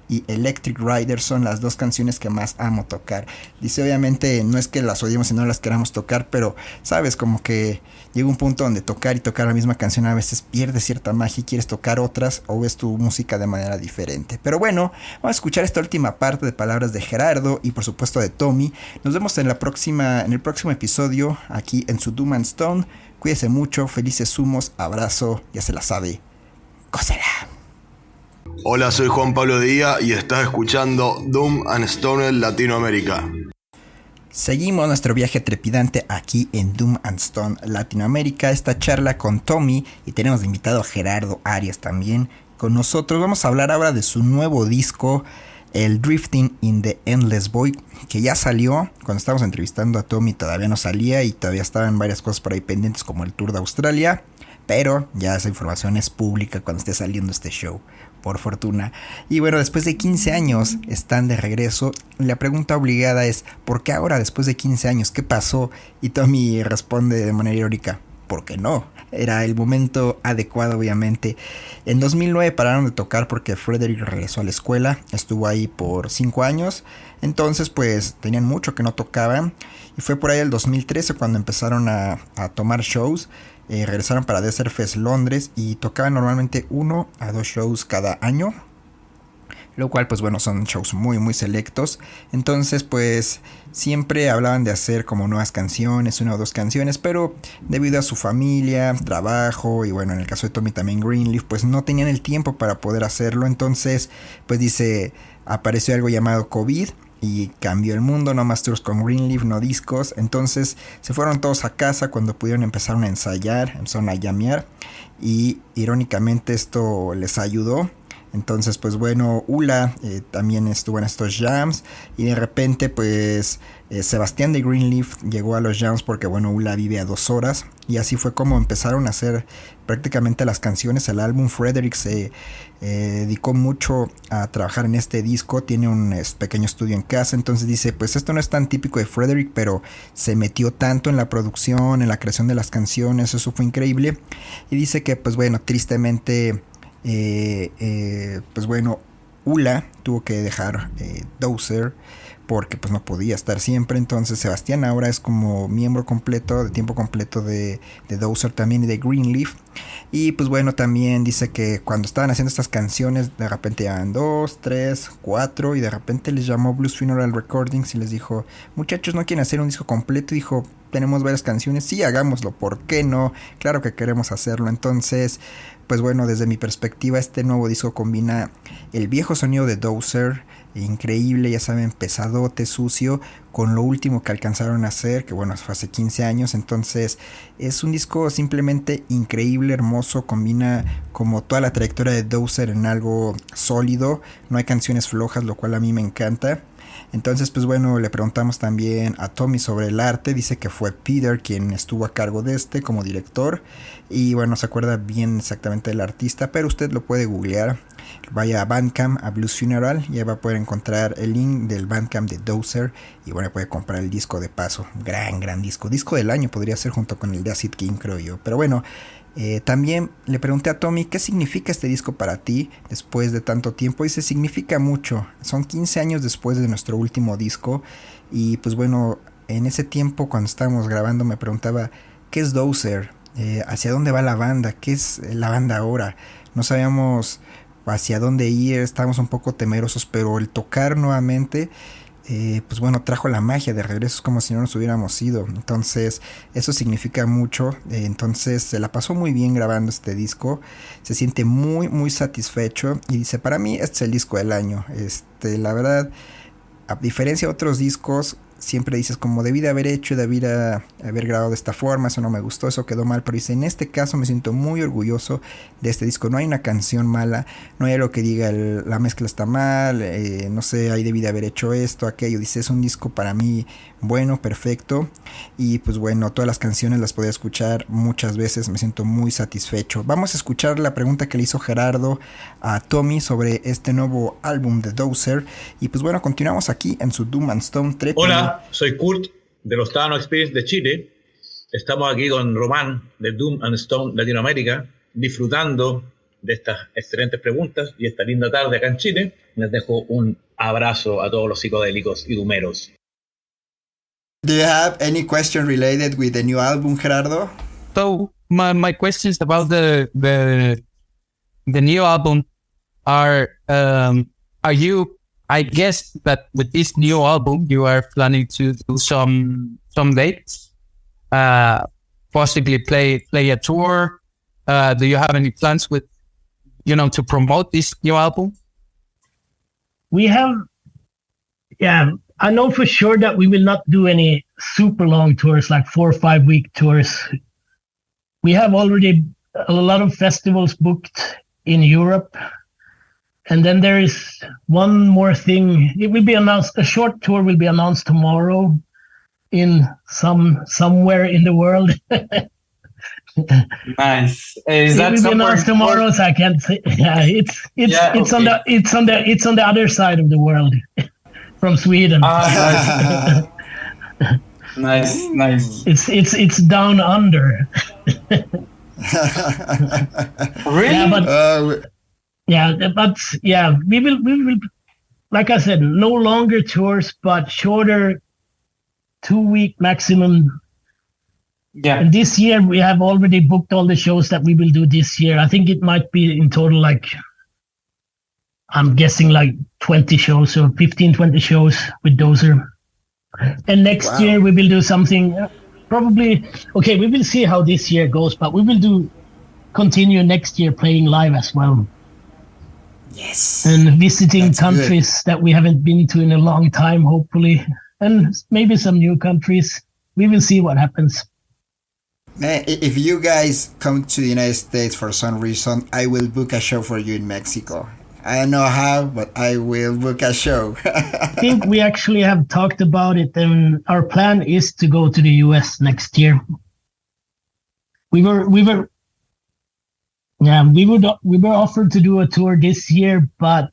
y Electric Rider son las dos canciones que más amo tocar. Dice, obviamente no es que las odiemos y no las queramos tocar, pero sabes, como que llega un punto donde tocar y tocar la misma canción a veces pierde cierta magia y quieres tocar otras o ves tu música de manera diferente. Pero bueno, vamos a escuchar esta última parte de palabras de Gerardo y por supuesto de Tommi. Nos vemos en el próximo episodio aquí en su Doom and Stone. Cuídese mucho, felices humos, abrazo, ya se la sabe, gócela. Hola, soy Juan Pablo Díaz y estás escuchando Doom and Stone Latinoamérica. Seguimos nuestro viaje trepidante aquí en Doom and Stone Latinoamérica. Esta charla con Tommi y tenemos de invitado a Gerardo Arias también con nosotros. Vamos a hablar ahora de su nuevo disco, el Drifting in the Endless Void, que ya salió. Cuando estábamos entrevistando a Tommi todavía no salía y todavía estaban varias cosas por ahí pendientes como el tour de Australia. Pero ya esa información es pública cuando esté saliendo este show, por fortuna. Y bueno, después de 15 años están de regreso. La pregunta obligada es, ¿por qué ahora después de 15 años? ¿Qué pasó? Y Tommi responde de manera irónica, ¿por qué no? Era el momento adecuado, obviamente. En 2009 pararon de tocar porque Frederick regresó a la escuela. Estuvo ahí por 5 años. Entonces pues tenían mucho que no tocaban. Y fue por ahí el 2013 cuando empezaron a tomar shows. Regresaron para Desert Fest Londres y tocaban normalmente 1 a 2 shows cada año, lo cual pues bueno, son shows muy muy selectos. Entonces pues siempre hablaban de hacer como nuevas canciones, 1 o 2 canciones, pero debido a su familia, trabajo y bueno, en el caso de Tommi también Greenleaf, pues no tenían el tiempo para poder hacerlo. Entonces pues dice, apareció algo llamado COVID y cambió el mundo, no más tours con Greenleaf, no discos. Entonces se fueron todos a casa cuando pudieron empezar a ensayar, empezaron a llamear y irónicamente esto les ayudó. Entonces pues bueno, Ula también estuvo en estos jams y de repente pues Sebastián de Greenleaf llegó a los jams porque bueno, Ula vive a 2 horas y así fue como empezaron a hacer prácticamente las canciones. El álbum Frederick se dedicó mucho a trabajar en este disco, tiene un pequeño estudio en casa. Entonces dice, pues esto no es tan típico de Frederick, pero se metió tanto en la producción, en la creación de las canciones, eso fue increíble. Y dice que pues bueno, tristemente pues bueno, Ula tuvo que dejar Dozer porque pues no podía estar siempre. Entonces Sebastián ahora es como miembro completo, de tiempo completo de Dozer también y de Greenleaf. Y pues bueno, también dice que cuando estaban haciendo estas canciones de repente llevaban 2, 3, 4 y de repente les llamó Blues Funeral Recordings y les dijo, muchachos, ¿no quieren hacer un disco completo? Y dijo, tenemos varias canciones, sí, hagámoslo, ¿por qué no? Claro que queremos hacerlo. Entonces pues bueno, desde mi perspectiva este nuevo disco combina el viejo sonido de Dozer, increíble, ya saben, pesadote, sucio, con lo último que alcanzaron a hacer, que bueno, fue hace 15 años. Entonces es un disco simplemente increíble, hermoso, combina como toda la trayectoria de Dozer en algo sólido, no hay canciones flojas, lo cual a mí me encanta. Entonces pues bueno, le preguntamos también a Tommi sobre el arte. Dice que fue Peter quien estuvo a cargo de como director. Y bueno, se acuerda bien exactamente del artista, pero usted lo puede googlear. Vaya a Bandcamp, a Blues Funeral, y ahí va a poder encontrar el link del Bandcamp de Dozer. Y bueno, puede comprar el disco de paso. Gran disco. Disco del año podría ser junto con el de Acid King, creo yo. Pero bueno, también le pregunté a Tommi qué significa este disco para ti después de tanto tiempo. Dice, significa mucho, son 15 años después de nuestro último disco. Y pues bueno, en ese tiempo cuando estábamos grabando me preguntaba, ¿qué es Dozer? ¿Hacia dónde va la banda? ¿Qué es la banda ahora? No sabíamos hacia dónde ir, estábamos un poco temerosos, pero el tocar nuevamente pues bueno, trajo la magia de regreso, es como si no nos hubiéramos ido. Entonces, eso significa mucho. Entonces, se la pasó muy bien grabando este disco. Se siente muy, muy satisfecho. Y dice, para mí, este es el disco del año. La verdad, a diferencia de otros discos, siempre dices como debí de haber hecho, debí de haber grabado de esta forma, eso no me gustó, eso quedó mal, pero dice, en este caso me siento muy orgulloso de este disco, no hay una canción mala, no hay algo que diga la mezcla está mal, no sé, ahí debí de haber hecho esto, aquello, dice, es un disco para mí bueno, perfecto, y pues bueno, todas las canciones las podía escuchar muchas veces, me siento muy satisfecho. Vamos a escuchar la pregunta que le hizo Gerardo a Tommi sobre este nuevo álbum de Dozer, y pues bueno, continuamos aquí en su Doom and Stone Trek. Hola, soy Kurt de los Tano Experience de Chile. Estamos aquí con Román de Doom and Stone Latinoamérica, disfrutando de estas excelentes preguntas y esta linda tarde acá en Chile. Les dejo un abrazo a todos los psicodélicos y dumeros. Do you have any question related with the new album, Gerardo? So my questions about the new album are you, I guess that with this new album you are planning to do some dates, possibly play a tour. Do you have any plans with to promote this new album? We have, yeah, I know for sure that we will not do any super long tours, like 4 or 5 week tours. We have already a lot of festivals booked in Europe. And then there is one more thing. It will be announced, a short tour will be announced tomorrow in somewhere in the world. Nice. Is that it will be announced tomorrow, so I can't say. Yeah, it's on the other side of the world. From Sweden. Nice. It's down under. Really? We will, like I said, no longer tours, but shorter, 2-week maximum. Yeah. And this year we have already booked all the shows that we will do this year. I think it might be in total like, I'm guessing like 20 shows or 15, 20 shows with Dozer. And next year we will do something probably, okay, we will see how this year goes, but we will continue next year playing live as well. Yes. And visiting countries that we haven't been to in a long time, hopefully. And maybe some new countries. We will see what happens. Man, if you guys come to the United States for some reason, I will book a show for you in Mexico. I don't know how, but I will book a show. I think we actually have talked about it, and our plan is to go to the US next year. We were offered to do a tour this year, but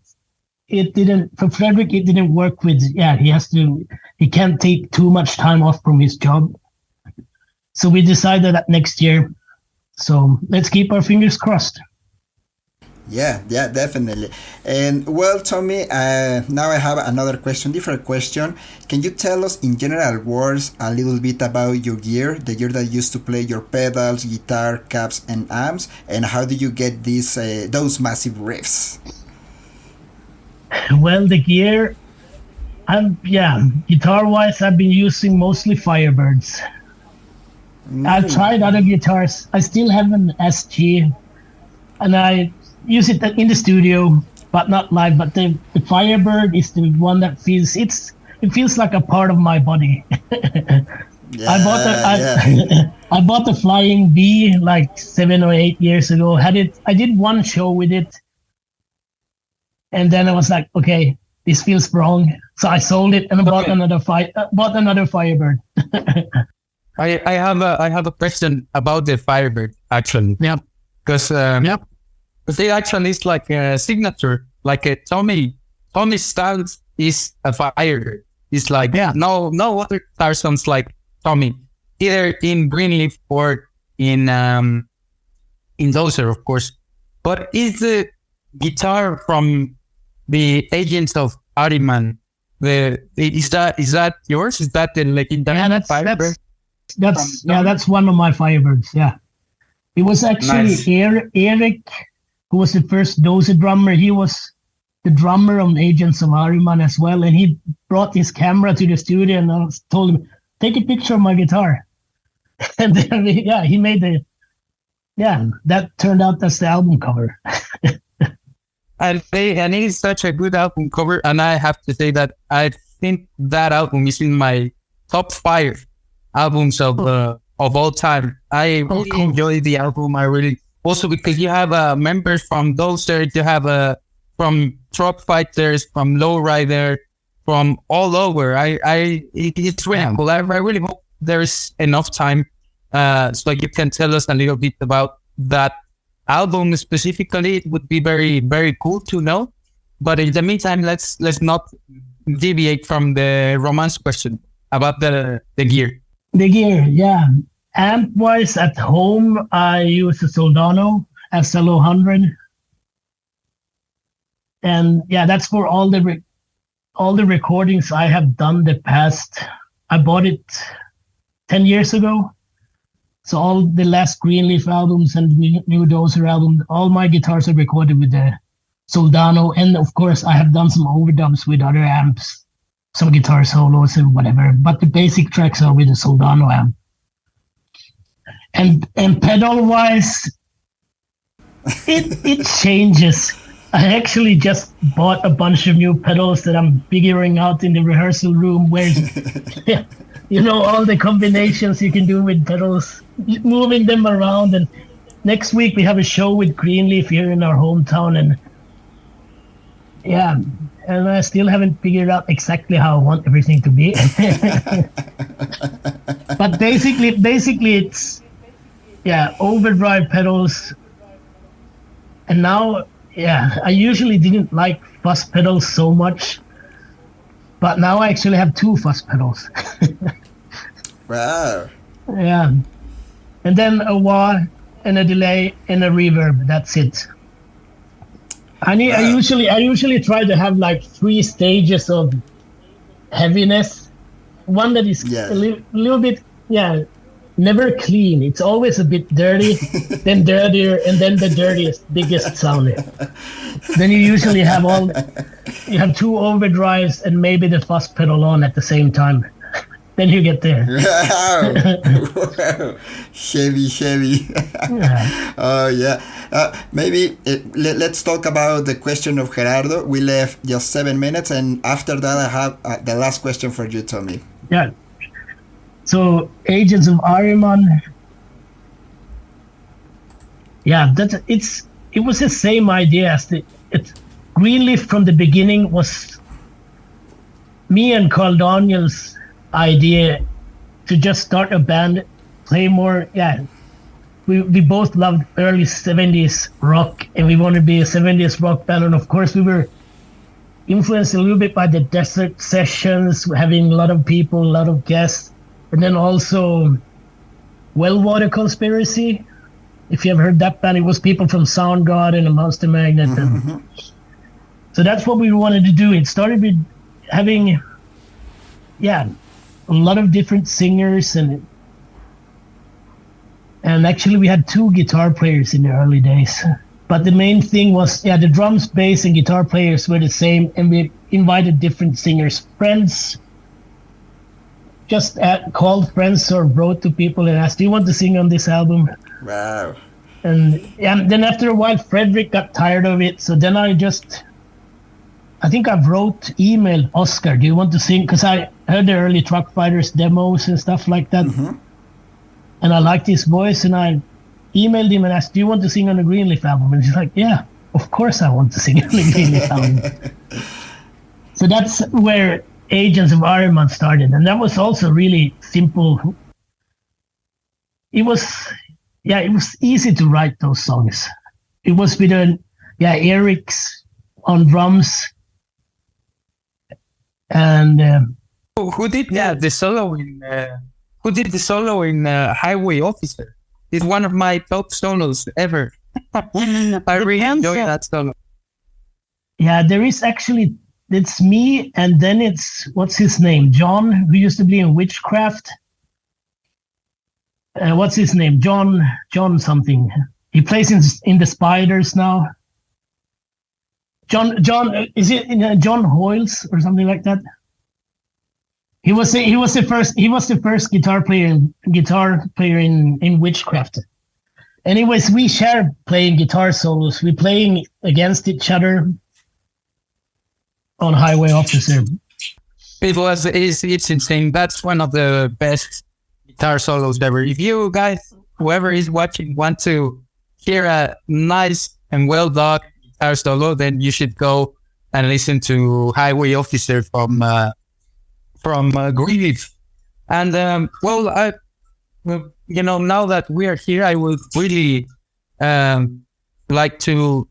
it didn't. For Frederick, it didn't work with. Yeah, he can't take too much time off from his job. So we decided that next year. So let's keep our fingers crossed. Yeah, definitely. And well, Tommi, now I have another question, different question. Can you tell us in general words a little bit about your gear, the gear that you used to play your pedals, guitar, cabs, and amps, and how do you get those massive riffs? Well, the gear, guitar-wise, I've been using mostly Firebirds. I've tried other guitars. I still have an SG, and I use it in the studio, but not live. But the Firebird is the one that it feels like a part of my body. I bought the Flying V like 7 or 8 years ago. I did one show with it, and then I was like, okay, this feels wrong. So I sold it and I bought another Firebird. I have a question about the Firebird actually. Yeah, because they actually is like a signature, like a Tommi stance is a Firebird. It's like no other guitar sounds like Tommi, either in Greenleaf or in Dozer, of course. But is the guitar from the Agents of Ariman? Is that yours? Is that the legendary Firebird? That's one of my Firebirds. Yeah, it was actually Eric, who was the first Dozer drummer. He was the drummer on Agents of Ahriman as well, and he brought his camera to the studio, and I told him, take a picture of my guitar. And then, he made that turned out as the album cover. And it is such a good album cover, and I have to say that I think that album is in my top 5 albums of all time. I really enjoy the album. I really also because you have members from Dozer, you have from Truck Fighters, from Lowrider, from all over. It's really cool. I really hope there's enough time so you can tell us a little bit about that album specifically. It would be very, very cool to know. But in the meantime, let's not deviate from the romance question about the gear. The gear, yeah. Amp-wise, at home, I use a Soldano SL100. And that's for all the recordings I have done the past. I bought it 10 years ago. So all the last Greenleaf albums and new Dozer album, all my guitars are recorded with the Soldano. And of course, I have done some overdubs with other amps, some guitar solos and whatever. But the basic tracks are with the Soldano amp. And pedal-wise, it changes. I actually just bought a bunch of new pedals that I'm figuring out in the rehearsal room where, all the combinations you can do with pedals, moving them around. And next week we have a show with Greenleaf here in our hometown. And I still haven't figured out exactly how I want everything to be. But basically it's, overdrive pedals. And now, I usually didn't like fuzz pedals so much, but now I actually have 2 fuzz pedals. Wow. Yeah. And then a wah and a delay and a reverb. That's it. I usually try to have like 3 stages of heaviness. One that is a little bit, never clean. It's always a bit dirty, then dirtier, and then the dirtiest, biggest sounding. Then you usually have 2 overdrives and maybe the fuzz pedal on at the same time. Then you get there. Wow. Heavy. Yeah. Oh, yeah. Maybe let's talk about the question of Gerardo. We left just 7 minutes, and after that I have the last question for you, Tommi. Yeah. So, Agents of Ahriman. Yeah, it was the same idea as Greenleaf from the beginning was me and Carl Daniel's idea to just start a band, play more. We both loved early 70s rock, and we wanted to be a 70s rock band. And of course, we were influenced a little bit by the Desert Sessions, having a lot of people, a lot of guests. And then also Wellwater Conspiracy. If you have heard that band, it was people from Soundgarden and Monster Magnet. Mm-hmm. So that's what we wanted to do. It started with having, a lot of different singers. And actually we had 2 guitar players in the early days. But the main thing was, the drums, bass, and guitar players were the same. And we invited different singers, friends. Just called friends or wrote to people and asked, do you want to sing on this album? Wow. And then after a while, Frederick got tired of it. So then I emailed Oscar, do you want to sing? Because I heard the early Truck Fighters demos and stuff like that. Mm-hmm. And I liked his voice, and I emailed him and asked, do you want to sing on the Greenleaf album? And he's like, yeah, of course I want to sing on the Greenleaf album. So that's where Agents of Ahriman started, and that was also really simple. It was easy to write those songs. It was with Eric's on drums, and who did the solo in Highway Officer? It's one of my top solos ever. I really enjoy that solo. Yeah, there is actually. It's me, and then it's, what's his name? John, who used to be in Witchcraft. What's his name? John something. He plays in the Spiders now. John, is it John Hoyles or something like that? He was the first guitar player in Witchcraft. Anyways, we share playing guitar solos. We playing against each other on Highway Officer. It's insane. That's one of the best guitar solos ever. If you guys, whoever is watching, want to hear a nice and well done guitar solo, then you should go and listen to Highway Officer from Greenleaf. And now that we are here, I would really like to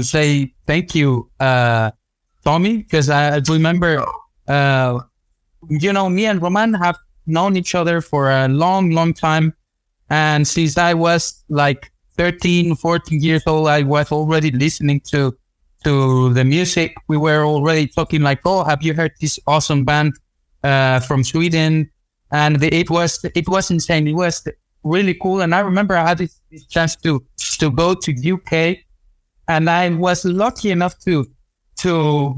say thank you, Tommi, because I remember, me and Roman have known each other for a long, long time. And since I was like 13, 14 years old, I was already listening to the music. We were already talking like, oh, have you heard this awesome band from Sweden? And it was insane. It was really cool. And I remember I had this chance to go to UK, and I was lucky enough to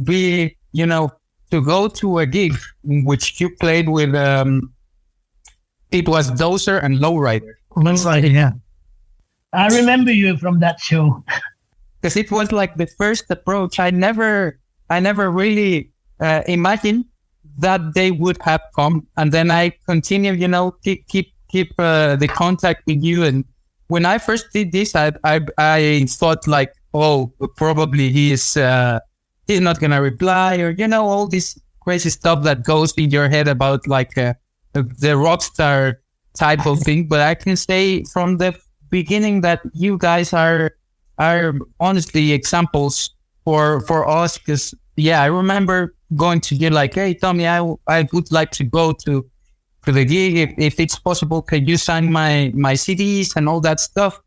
be, to go to a gig in which you played with, it was Dozer and Lowrider. Yeah. I remember you from that show. Because it was like the first approach. I never really imagined that they would have come. And then I continued, keep the contact with you. And when I first did this, I thought like, oh, probably he's not gonna reply, or all this crazy stuff that goes in your head about like the rock star type of thing. But I can say from the beginning that you guys are honestly examples for us. Because I remember going to you like, hey Tommi, I would like to go to the gig. If it's possible, can you sign my CDs and all that stuff?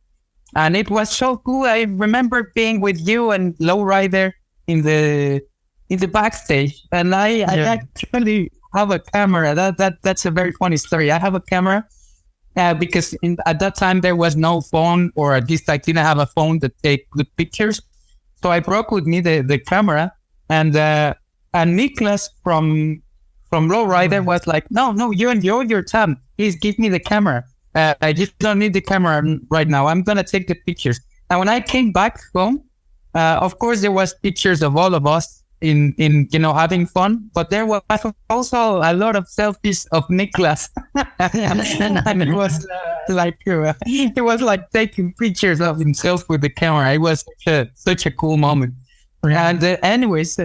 And it was so cool. I remember being with you and Lowrider in the backstage, and I actually have a camera. That's a very funny story. I have a camera because at that time there was no phone, or at least I didn't have a phone that take good pictures. So I brought with me the camera, and Niklas from Lowrider was like, no, you enjoy your time. Please give me the camera. I just don't need the camera right now. I'm gonna take the pictures. And when I came back home, of course there was pictures of all of us in having fun, but there was also a lot of selfies of Niklas. And it was like it was like taking pictures of himself with the camera. It was such a cool moment. And anyways,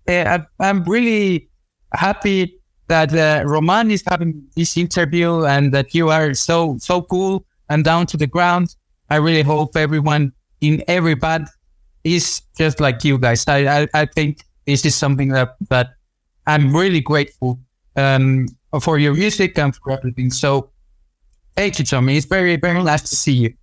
I'm really happy that Roman is having this interview, and that you are so cool and down to the ground. I really hope everyone in every band is just like you guys. I think this is something that I'm really grateful for your music and for everything. So, thank you, Tommi. It's very, very nice to see you.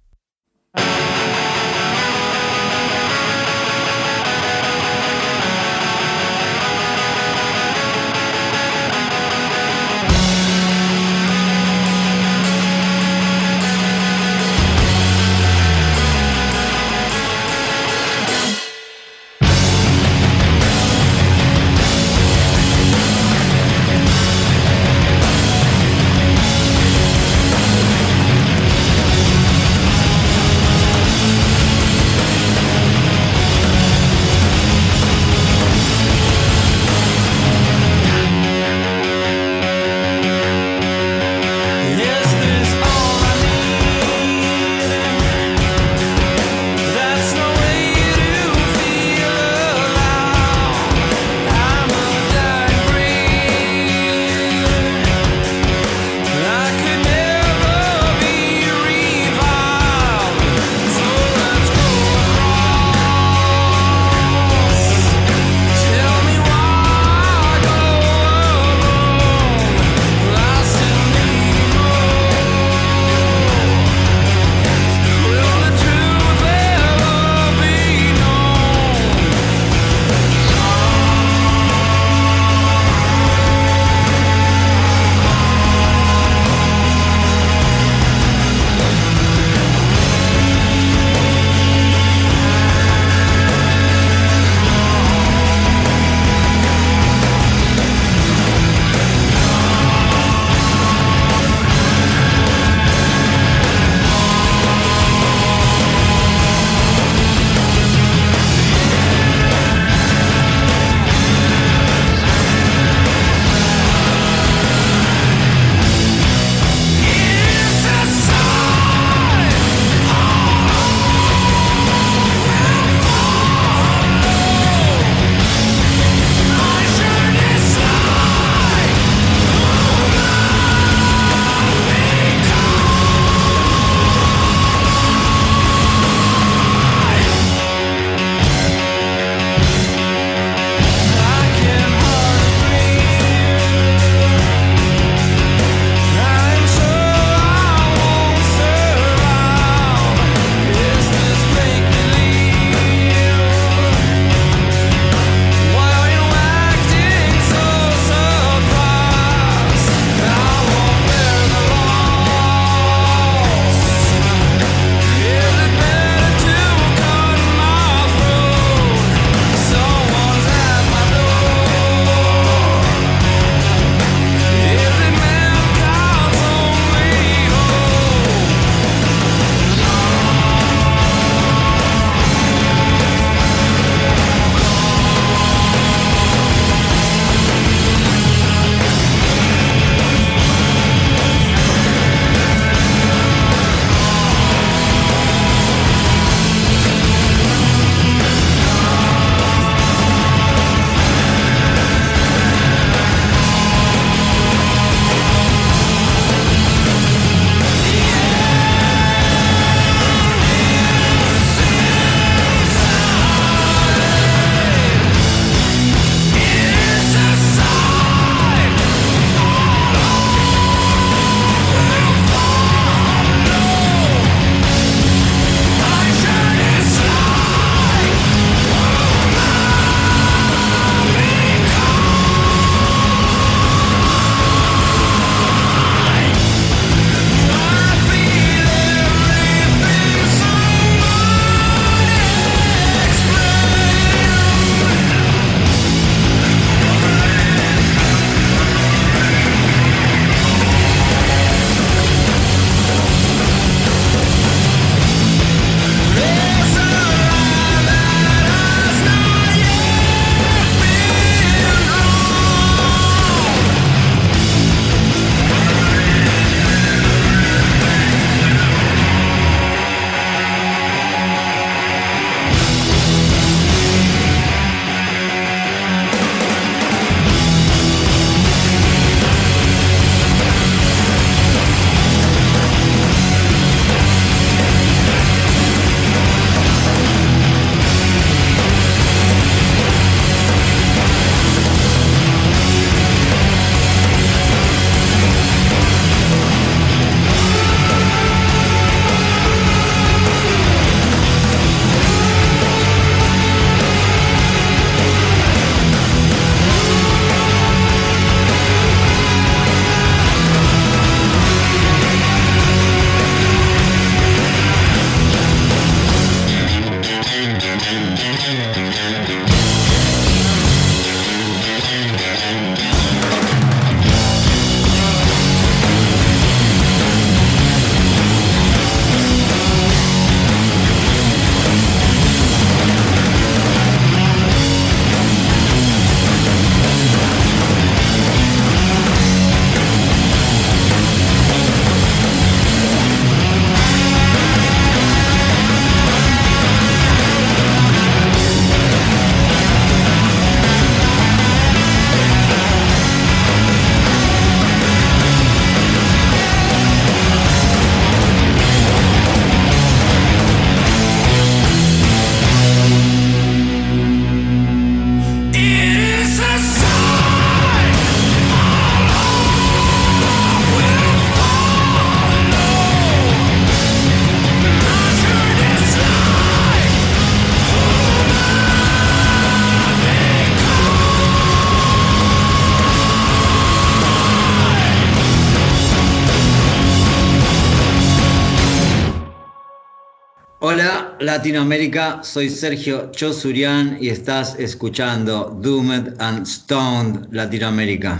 Latinoamérica, soy Sergio Chosurian y estás escuchando Doomed and Stoned Latinoamérica.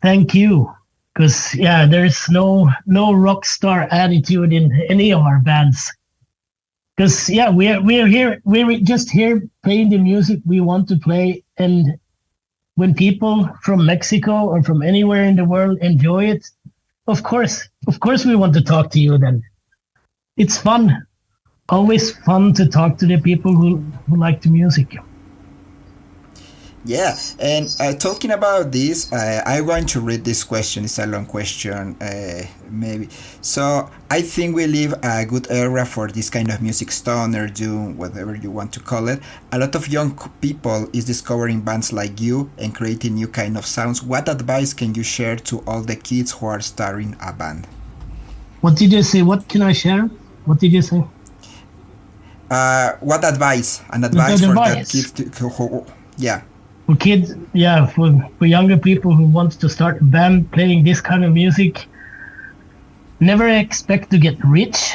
Thank you. Because there's no rock star attitude in any of our bands. Because we're just here playing the music we want to play, and when people from Mexico or from anywhere in the world enjoy it, of course we want to talk to you. Then it's fun, always fun to talk to the people who like the music. Yeah, and talking about this, I'm going to read this question. It's a long question, maybe. So I think we live a good era for this kind of music, stoner, doom, whatever you want to call it. A lot of young people is discovering bands like you and creating new kind of sounds. What advice can you share to all the kids who are starting a band? What did you say? What can I share? What did you say? What advice? An advice for the kids who yeah. For kids, for younger people who want to start a band playing this kind of music, never expect to get rich.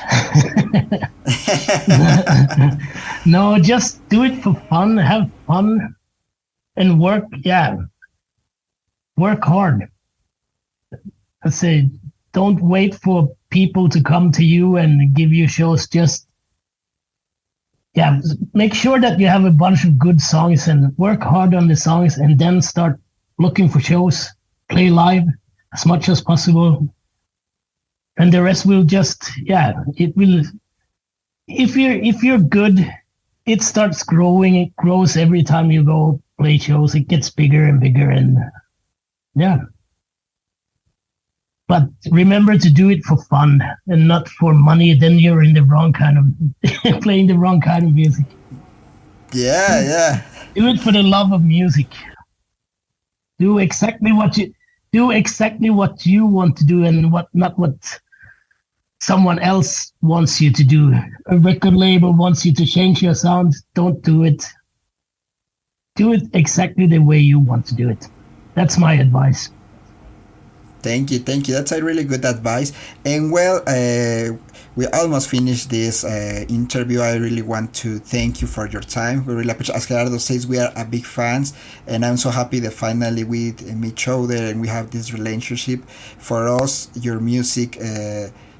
No, just do it for fun, have fun, and work hard. I say, don't wait for people to come to you and give you shows. Just make sure that you have a bunch of good songs and work hard on the songs, and then start looking for shows, play live as much as possible. And the rest will just, it will, if you're good, it starts growing. It grows every time you go play shows. It gets bigger and bigger, and but remember to do it for fun and not for money. Then you're in the wrong kind of playing the wrong kind of music. Yeah. Do it for the love of music. Do exactly what you want to do, and not what someone else wants you to do. A record label wants you to change your sound. Don't do it. Do it exactly the way you want to do it. That's my advice. Thank you. That's a really good advice. And well, we almost finished this interview. I really want to thank you for your time. We really appreciate. As Gerardo says, we are a big fans, and I'm so happy that finally we meet each other and we have this relationship. For us, your music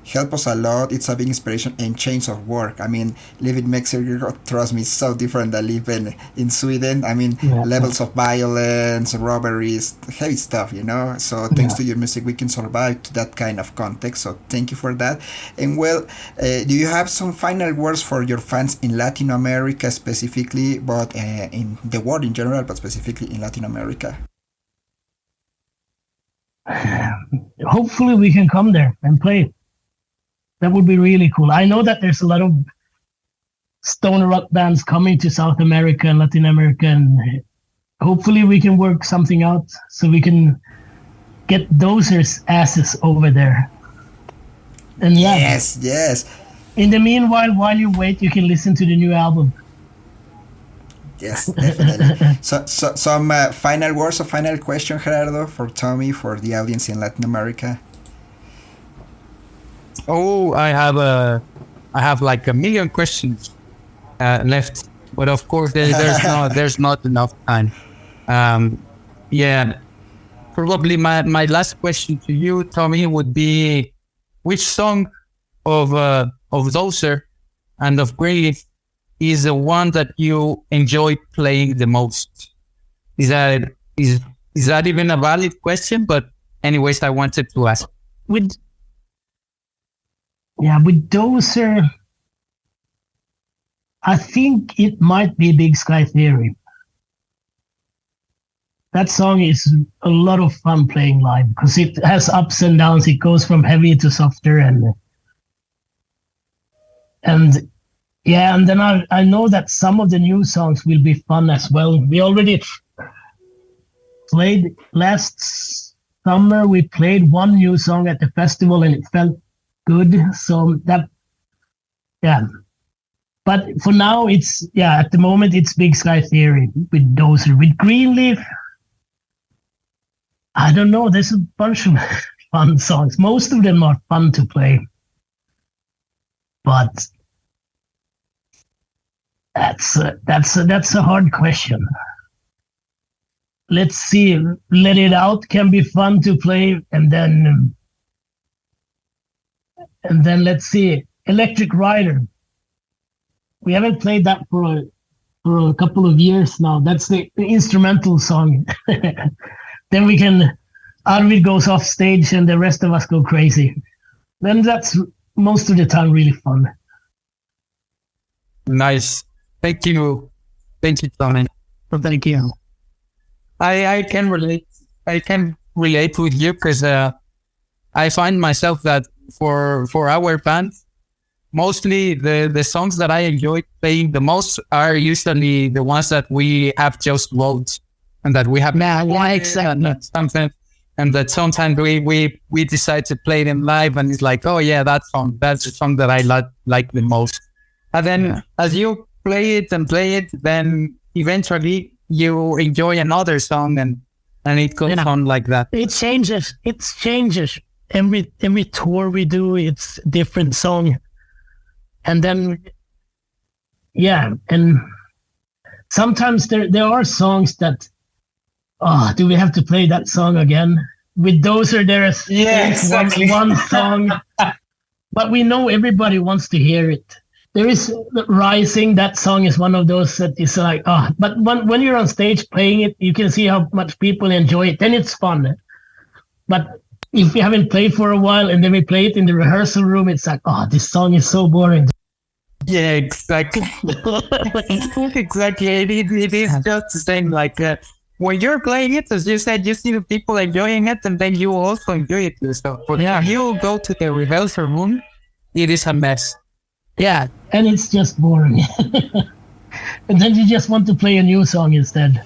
help us a lot. It's a big inspiration and change of work. I mean, living in Mexico, trust me, is so different than living in Sweden. I mean, levels of violence, robberies, heavy stuff, So thanks to your music, we can survive to that kind of context. So thank you for that. And well, do you have some final words for your fans in Latin America specifically, but in the world in general, but specifically in Latin America? Hopefully we can come there and play. That would be really cool. I know that there's a lot of stoner rock bands coming to South America and Latin America, and hopefully we can work something out so we can get Dozer's asses over there. And yes. In the meanwhile, while you wait, you can listen to the new album. Yes, definitely. So some final words or final question, Gerardo, for Tommi, for the audience in Latin America. Oh, I have like a million questions left, but of course there's not enough time. Probably my last question to you, Tommi, would be, which song of Dozer and of Greenleaf is the one that you enjoy playing the most? Is that even a valid question? But anyways, I wanted to ask. With Dozer, I think it might be Big Sky Theory. That song is a lot of fun playing live because it has ups and downs. It goes from heavy to softer, and then I know that some of the new songs will be fun as well. We already played last summer. We played one new song at the festival, and it felt good. So but for now at the moment it's Big Sky Theory with Dozer. With Greenleaf, I don't know, there's a bunch of fun songs. Most of them are fun to play, but That's a hard question. Let's see. Let It Out can be fun to play, and then let's see. Electric Rider. We haven't played that for a couple of years now. That's the instrumental song. Then we can. Arvid goes off stage, and the rest of us go crazy. Then that's most of the time really fun. Nice. Thank you. Thank you, Tommi. Thank you. I can relate. I can relate with you because I find myself that for our band, mostly the songs that I enjoy playing the most are usually the ones that we have just wrote and that we have something, and that sometimes we decide to play them live, and it's like, oh yeah, that's the song that I like the most. And then as you play it, then eventually you enjoy another song, and it goes on like that. It changes. Every tour we do, it's a different song. And then, and sometimes there are songs that, do we have to play that song again? With Dozer, there's exactly. one song, but we know everybody wants to hear it. There is Rising. That song is one of those that is like, but when you're on stage playing it, you can see how much people enjoy it. Then it's fun. But if we haven't played for a while and then we play it in the rehearsal room, it's like, this song is so boring. Yeah, exactly. Exactly. It is just the same. Like when you're playing it, as you said, you see the people enjoying it, and then you also enjoy it yourself. But you go to the rehearsal room, it is a mess. Yeah, and it's just boring. And then you just want to play a new song instead.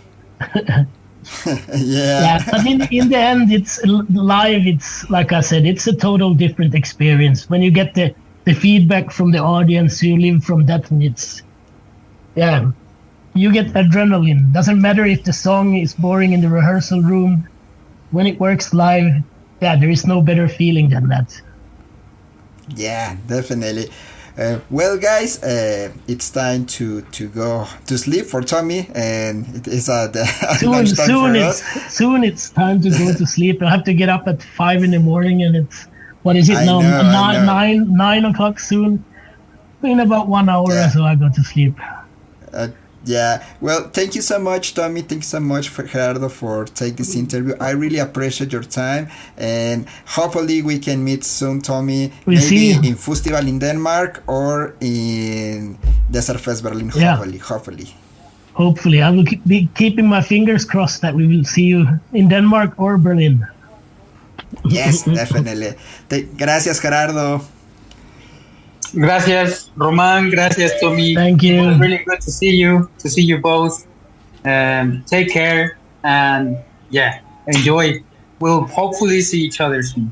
Yeah, but in the end, it's live. It's like I said, it's a total different experience. When you get the feedback from the audience, you live from that, and you get adrenaline. Doesn't matter if the song is boring in the rehearsal room. When it works live, there is no better feeling than that. Yeah, definitely. Well, guys, it's time to go to sleep for Tommi, and it is lunchtime for us. Soon it's time to go to sleep. I have to get up at 5 a.m, and it's, what is it now? 9 o'clock soon. In about 1 hour or so, I go to sleep. Well, thank you so much, Tommi. Thank you so much, Gerardo, for taking this interview. I really appreciate your time, and hopefully we can meet soon, Tommi. Maybe in Festival in Denmark or in Desert Fest Berlin. Hopefully. I will be keeping my fingers crossed that we will see you in Denmark or Berlin. Yes, definitely. Gracias, Gerardo. Gracias, Roman. Gracias, Tommi. Thank you. It was really good to see you both. Take care and enjoy. We'll hopefully see each other soon.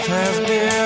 truth has been